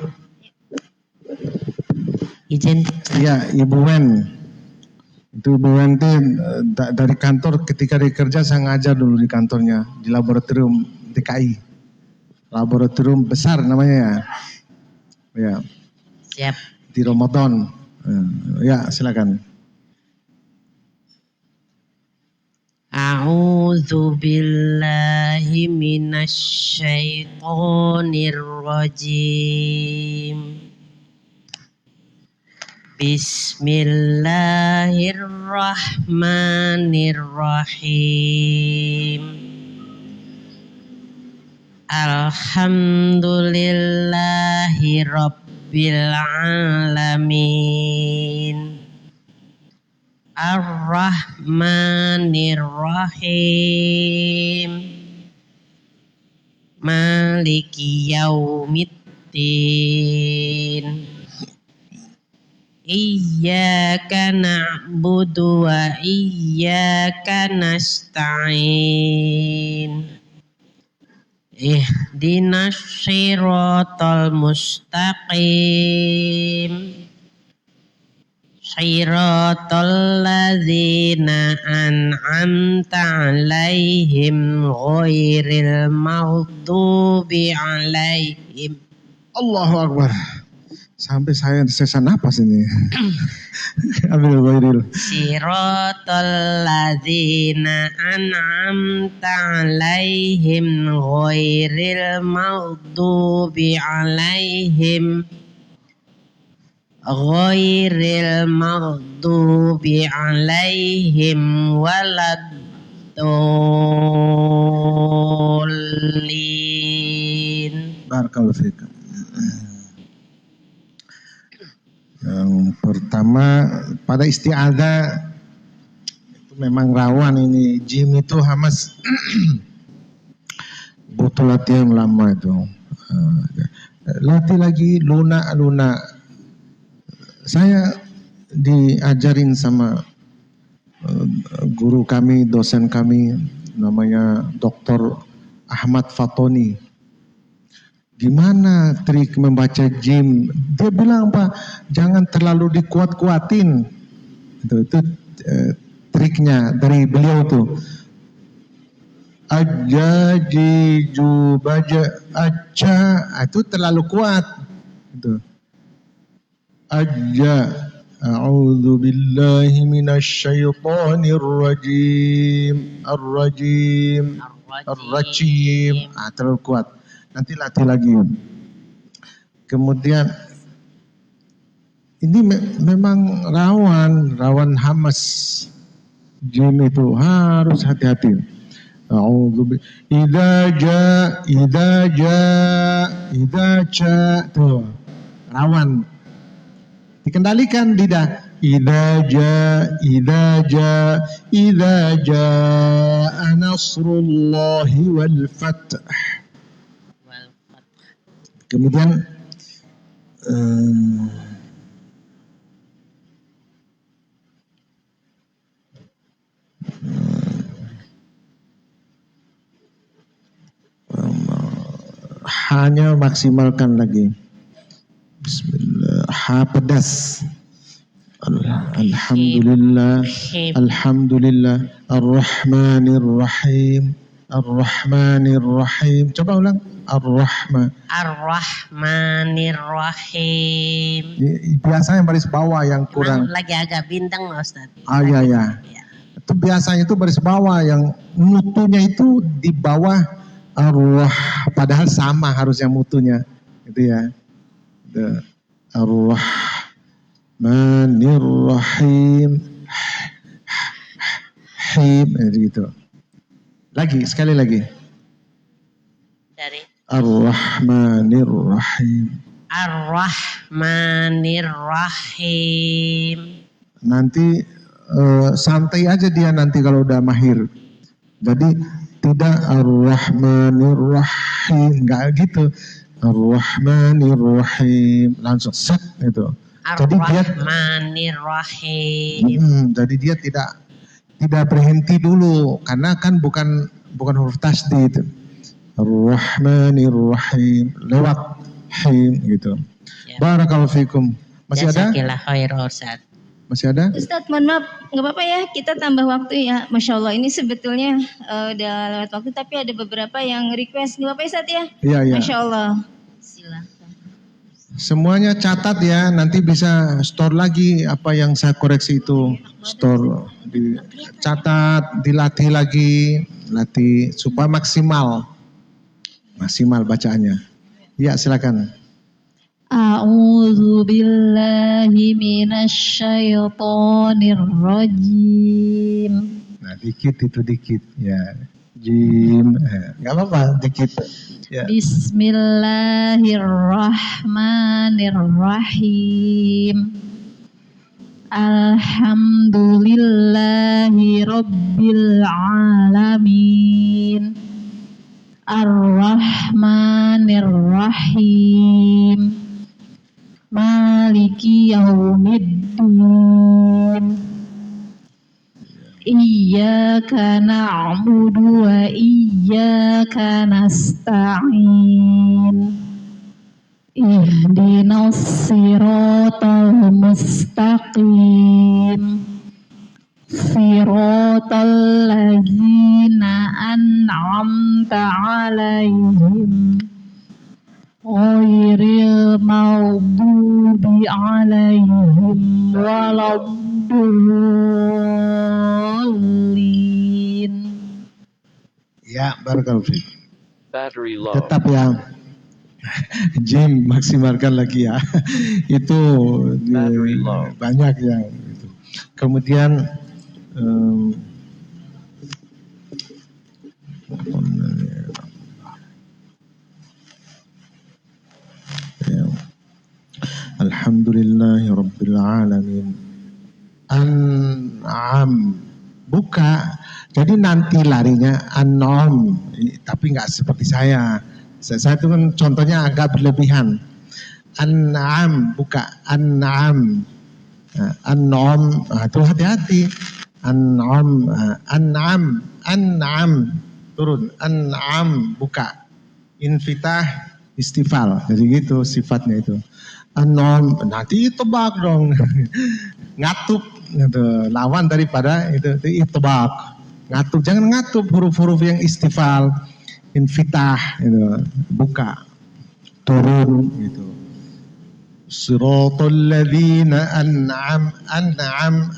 Izin. Ya, Ibu Wen. Itu Ibu Wen itu dari kantor, ketika dia kerja saya ngajar dulu di kantornya, di laboratorium DKI. Laboratorium besar namanya ya. Ya. Siap. Di Ramadan. Ya, silakan. A'udzu billahi minasy syaithanir rajim. Bismillahirrahmanirrahim. Alhamdulillahi rabbil alamin. Ar-Rahmanir-Rahim. Maliki yaumiddin. Iyyaka na'budu wa iyyaka nasta'in. Ihdinas siratal mustaqim. Siratal ladzina an'amta 'alaihim ghairil maghdubi 'alaihim. Allahu Akbar. Sampai saya sesak napas ini. Ambil ghairil. Siratal ladzina an'amta 'alaihim ghairil maghdubi 'alaihim ghairil maghdubi 'alaihim waladdallin. Barakallahu fiik. Yang pertama, pada isti'adzah itu memang rawan ini. Jim itu hamas butuh latihan lama itu. Latih lagi lunak. Saya diajarin sama guru kami, dosen kami, namanya Dr. Ahmad Fatoni. Gimana trik membaca jim? Dia bilang, Pak, jangan terlalu dikuat-kuatin. Itu triknya dari beliau tuh. Aja, jiju, baja, aja, itu terlalu kuat. Itu. Aja, a'udzu billahi minasy syaithanir rajim. Ar-rajim. Terlalu kuat. Nanti latih lagi. Kemudian ini memang rawan hamas. Jim itu harus hati-hati. Idza ja tuh rawan. Dikendalikan lidah. Idza ja nasrullahi wal fath. Kemudian hanya maksimalkan lagi. Bismillah. Ha pedas. Alhamdulillah. Ar-Rahmanir-Rahim. Coba ulang. Ar-Rahmanir-Rahim. Biasanya baris bawah yang kurang. Lagi agak bintang Ustaz. Ya. Itu biasanya itu baris bawah yang mutunya itu di bawah ar-rah, padahal sama harusnya mutunya. Itu ya. Ar-Rahmanir-Rahim. Gitu. Sekali lagi. Dari Ar-Rahmanir-Rahim. Ar-Rahmanir-Rahim. Nanti santai aja dia nanti kalau udah mahir. Jadi tidak Ar-Rahmanir-Rahim, enggak gitu. Ar-Rahmanir-Rahim langsung set itu. Jadi dia Ar-Rahmanir-Rahim. jadi dia tidak berhenti dulu karena kan bukan huruf tasdid. Ar-Rahmanir-Rahim lewat him gitu. Ya. Barakallahu fikum. Masih ada? Jazakillah khair Ustaz. Masih ada? Ustadz, mohon maaf, nggak apa-apa ya, kita tambah waktu ya. Masya Allah, ini sebetulnya udah lewat waktu, tapi ada beberapa yang request. Nggak apa-apa ya, Ustadz ya? Iya, iya. Masya Allah. Silakan. Semuanya catat ya, nanti bisa store lagi apa yang saya koreksi itu. Store, dicatat, dilatih lagi, latih supaya maksimal bacaannya. Ya, silakan. A'udzu billahi minasyaitonir rajim. Nah, dikit ya. Jim, nggak apa-apa, dikit. Ya. Bismillahirrahmanirrahim. Alhamdulillahi rabbil alamin. Ar-Rahmanir-Rahim. Maliki yaumiddin. Iyyaka na'budu wa iyyaka nasta'in. Ihdinas siratal mustaqim. Siratal ladzina an'amta 'alaihim. Ghairil maghdubi 'alaihim waladdallin. Ya, barakallahu fiik. Tetap ya. Jim, maksimalkan lagi ya. Itu banyak ya. Kemudian Alhamdulillahi Rabbil Alamin. An'am, buka. Jadi nanti larinya an'am, tapi nggak seperti saya. Saya itu kan contohnya agak berlebihan. An'am, buka. An'am. An'am, itu hati-hati. An'am, an'am, turun. An'am, buka. Infitah, istifal. Jadi gitu sifatnya itu. An'am, nanti itbaq dong. Ngatup, gitu. Lawan daripada itu itbaq. Ngatup, jangan ngatup huruf-huruf yang istifal. Infitah, gitu. Buka. Turun, gitu. Siratal ladzina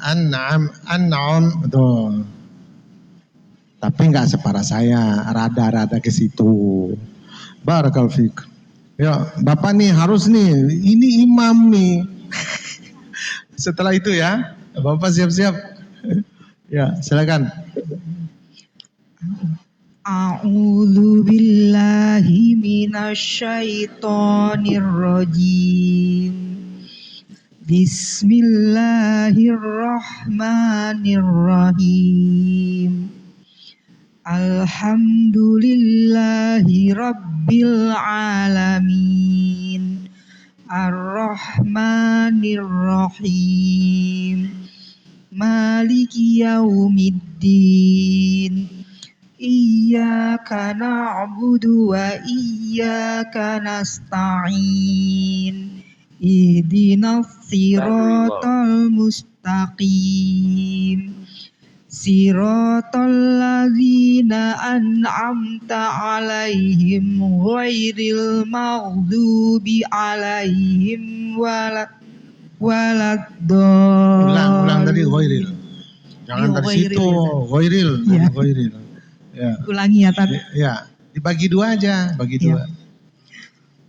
an'am. Betul. Tapi enggak separah saya, rada-rada ke situ. Barakallahu fiik. Ya, Bapak nih harus nih, ini imam nih. Setelah itu ya, Bapak siap-siap. Ya, silakan. A'udzu billahi minasyaitonir rajim. Bismillahirrahmanirrahim. Alhamdulillahi rabbil alamin. Ar-Rahmanir-Rahim. Maliki yaumiddin. Iyyaka na'budu wa iyyaka nasta'in. Ihdinas siratal mustaqim. Siratal ladzina an'amta 'alaihim ghairil maghdubi 'alaihim waladdallin. Ulang tadi ghairil. Jangan dari situ, ghairil. Ya. Ghairil. Ya. Ulangi ya Tat. Ya, dibagi dua aja, bagi dua.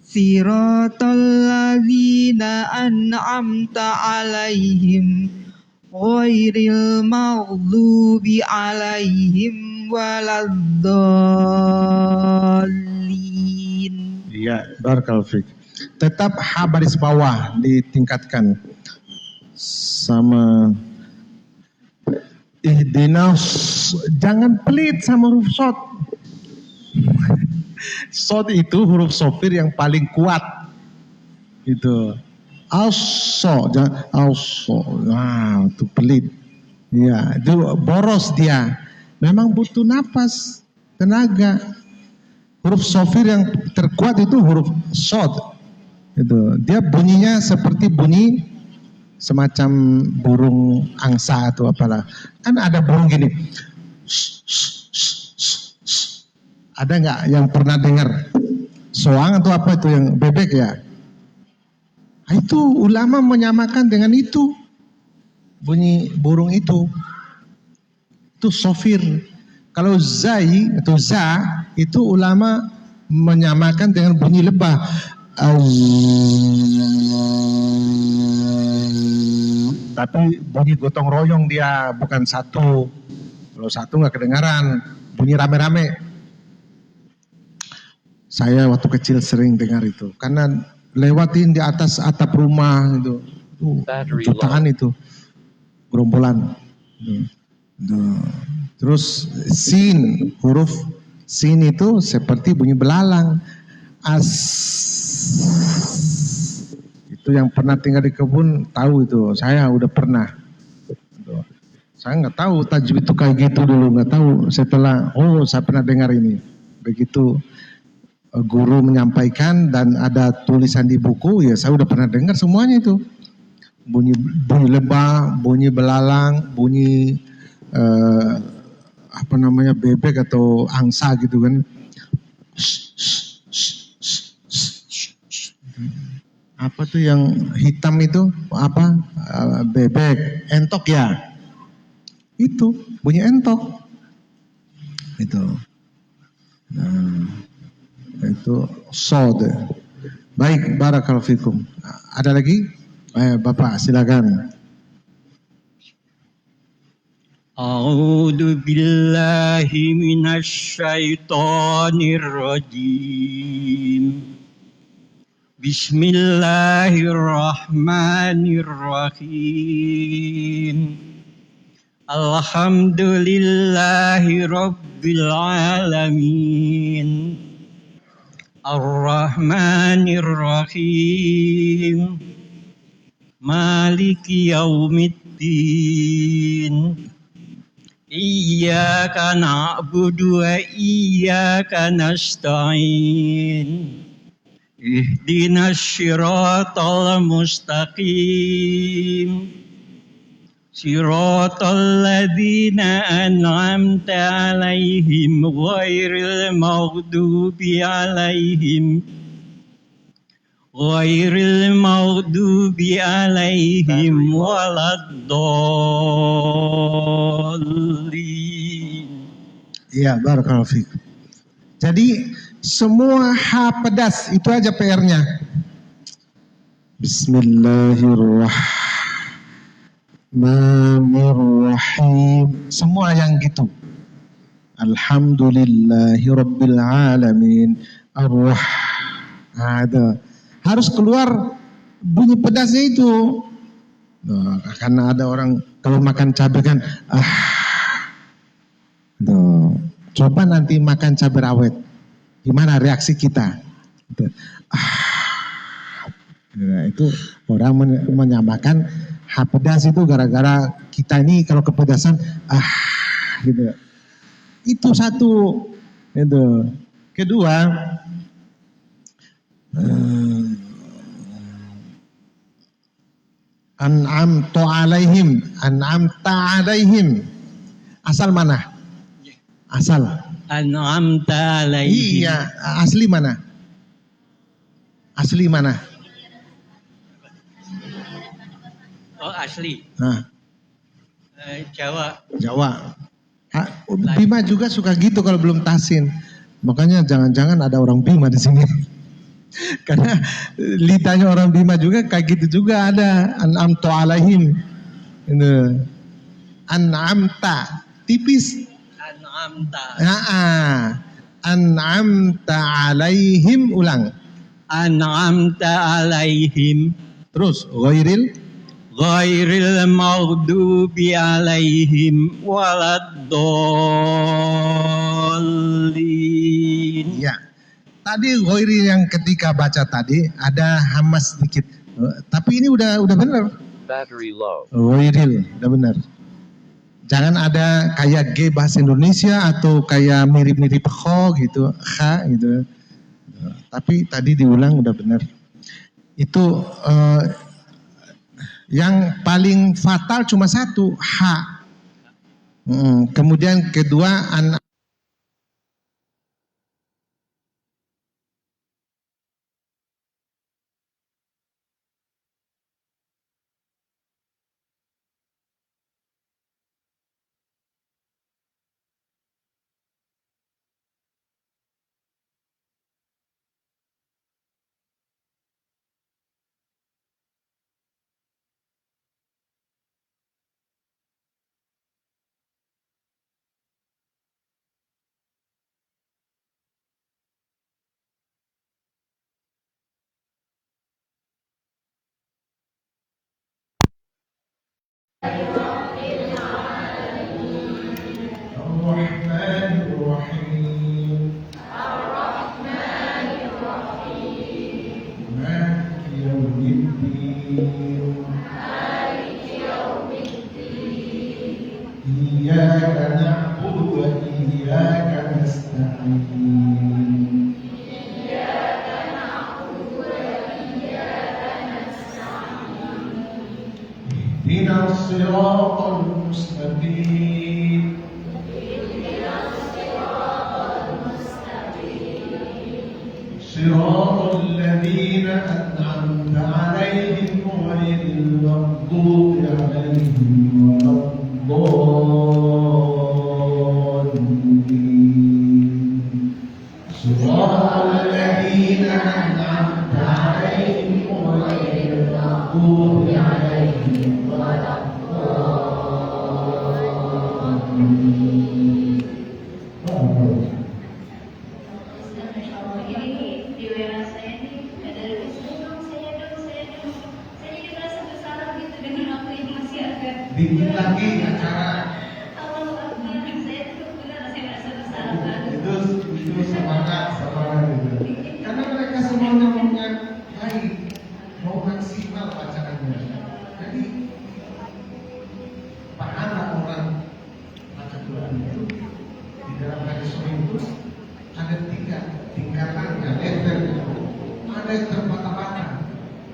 Siratal ladzina an'amta 'alaihim ghairil maghdubi 'alaihim waladdallin. Iya, barakallahu fiik. Tetap H baris bawah ditingkatkan sama Ihdinas, jangan pelit sama huruf sod. Sod itu huruf sofir yang paling kuat. Itu. Aso, jangan aso. Nah, itu pelit. Ya, itu boros dia. Memang butuh napas, tenaga. Huruf sofir yang terkuat itu huruf sod. Itu. Dia bunyinya seperti bunyi semacam burung angsa atau apalah. Kan ada burung gini. Ada nggak yang pernah dengar soang atau apa itu yang bebek ya? Nah, itu ulama menyamakan dengan itu bunyi burung itu sofir. Kalau zai atau za itu ulama menyamakan dengan bunyi lebah. Tapi bunyi gotong royong dia, bukan satu. Kalau satu nggak kedengaran, bunyi rame-rame. Saya waktu kecil sering dengar itu, karena lewatin di atas atap rumah itu, jutaan itu, gerombolan. Terus sin, huruf sin itu seperti bunyi belalang. As, itu yang pernah tinggal di kebun tahu itu, saya udah pernah. Saya nggak tahu tajwid itu kayak gitu dulu, nggak tahu. Setelah, saya pernah dengar ini. Begitu guru menyampaikan dan ada tulisan di buku, ya saya udah pernah dengar semuanya itu. Bunyi lebah, bunyi belalang, bunyi bebek atau angsa gitu kan. Apa tuh yang hitam itu? Apa? Bebek, entok ya? Itu bunyi entok. Itu. Nah, itu sod. Baik, barakallahu fikum. Ada lagi? Bapak silakan. A'udzu billahi minasy syaithanir rajim. Bismillahirrahmanirrahim. Alhamdulillahi rabbil alamin. Ar-Rahmanir Rahim. Maliki yaumiddin. Iyyaka na'budu wa iyyaka nasta'in. Ihdinas siratal mustaqim. Siratal ladzina an'amta 'alaihim ghairil maghdubi 'alaihim waladdallin. Iya, barakallahu fiik. Jadi semua H pedas itu aja PR-nya. Bismillahirrahmanirrahim. Semua yang gitu. Alhamdulillahirabbil alamin. Ada. Harus keluar bunyi pedasnya itu. Nah, karena ada orang kalau makan cabai kan coba nanti makan cabai rawit. Gimana reaksi kita? Nah, itu orang menyamakan pedas itu gara-gara kita ini kalau kepedasan gitu. Itu satu. Itu. Kedua, an'amta 'alaihim, an'amta 'alaihim. Asal mana? Asal. An'amta 'alaihim. Iya, asli mana? Asli mana? Oh, asli. Nah. Jawa. Jawa. Bima juga suka gitu kalau belum tahsin. Makanya jangan-jangan ada orang Bima di sini. Karena lidahnya orang Bima juga kayak gitu juga ada. An'amta 'alaihim. An'amta tipis. An'amta 'alaihim, ulang. An'amta 'alaihim. Terus ghairil maghdubi alaihim waladdallin. Ya. Tadi ghairi yang ketika baca tadi ada hamas sedikit. Tapi ini udah benar. Battery low. Ghairil, udah benar. Jangan ada kayak G bahasa Indonesia atau kayak mirip-mirip kho gitu, kha gitu. Tapi tadi diulang udah benar. Itu yang paling fatal cuma satu, ha. Kemudian kedua an. Bikin lagi acara. Itu semangat gitu. Karena mereka semuanya punya baik, mau maksimal bacaannya. Jadi pahala orang baca Quran itu di dalam hadis itu ada tiga tingkatannya, levelnya. Ada yang terbata-bata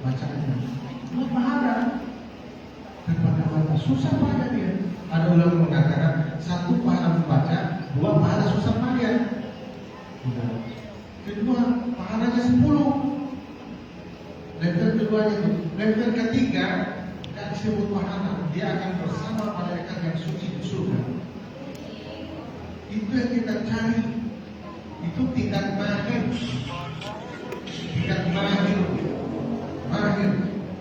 bacaannya. Itu pahala. Terbata-bata, susah payah dia. Ada ulama mengatakan satu pahala membaca, dua pahala susah payah. Kedua pahalanya 10. Level kedua itu, level ketiga tidak disebut pahala, dia akan bersama malaikat yang suci di surga. Itu yang kita cari. Itu tingkat mahir. Tingkat mahir. Mahir.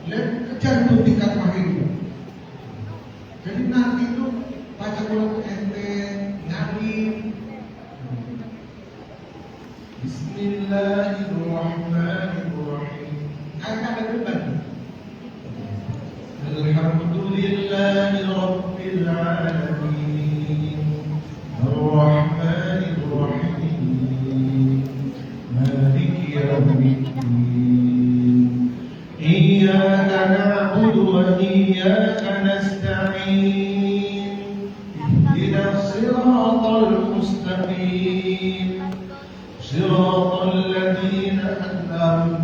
Kejar itu tingkat mahir. Jadi nanti itu baca Quran ente ngalim. Bismillahirrahmanirrahim. Ayat ada beban. Alhamdulillahi Rabbil Alamin. Ar-Rahmanir-Rahim. Maliki Yawmiddin. Iyyaka na'budu wa iyyaka nasta'in. Ihdinas siratal mustaqim. صراط الذين أنعمت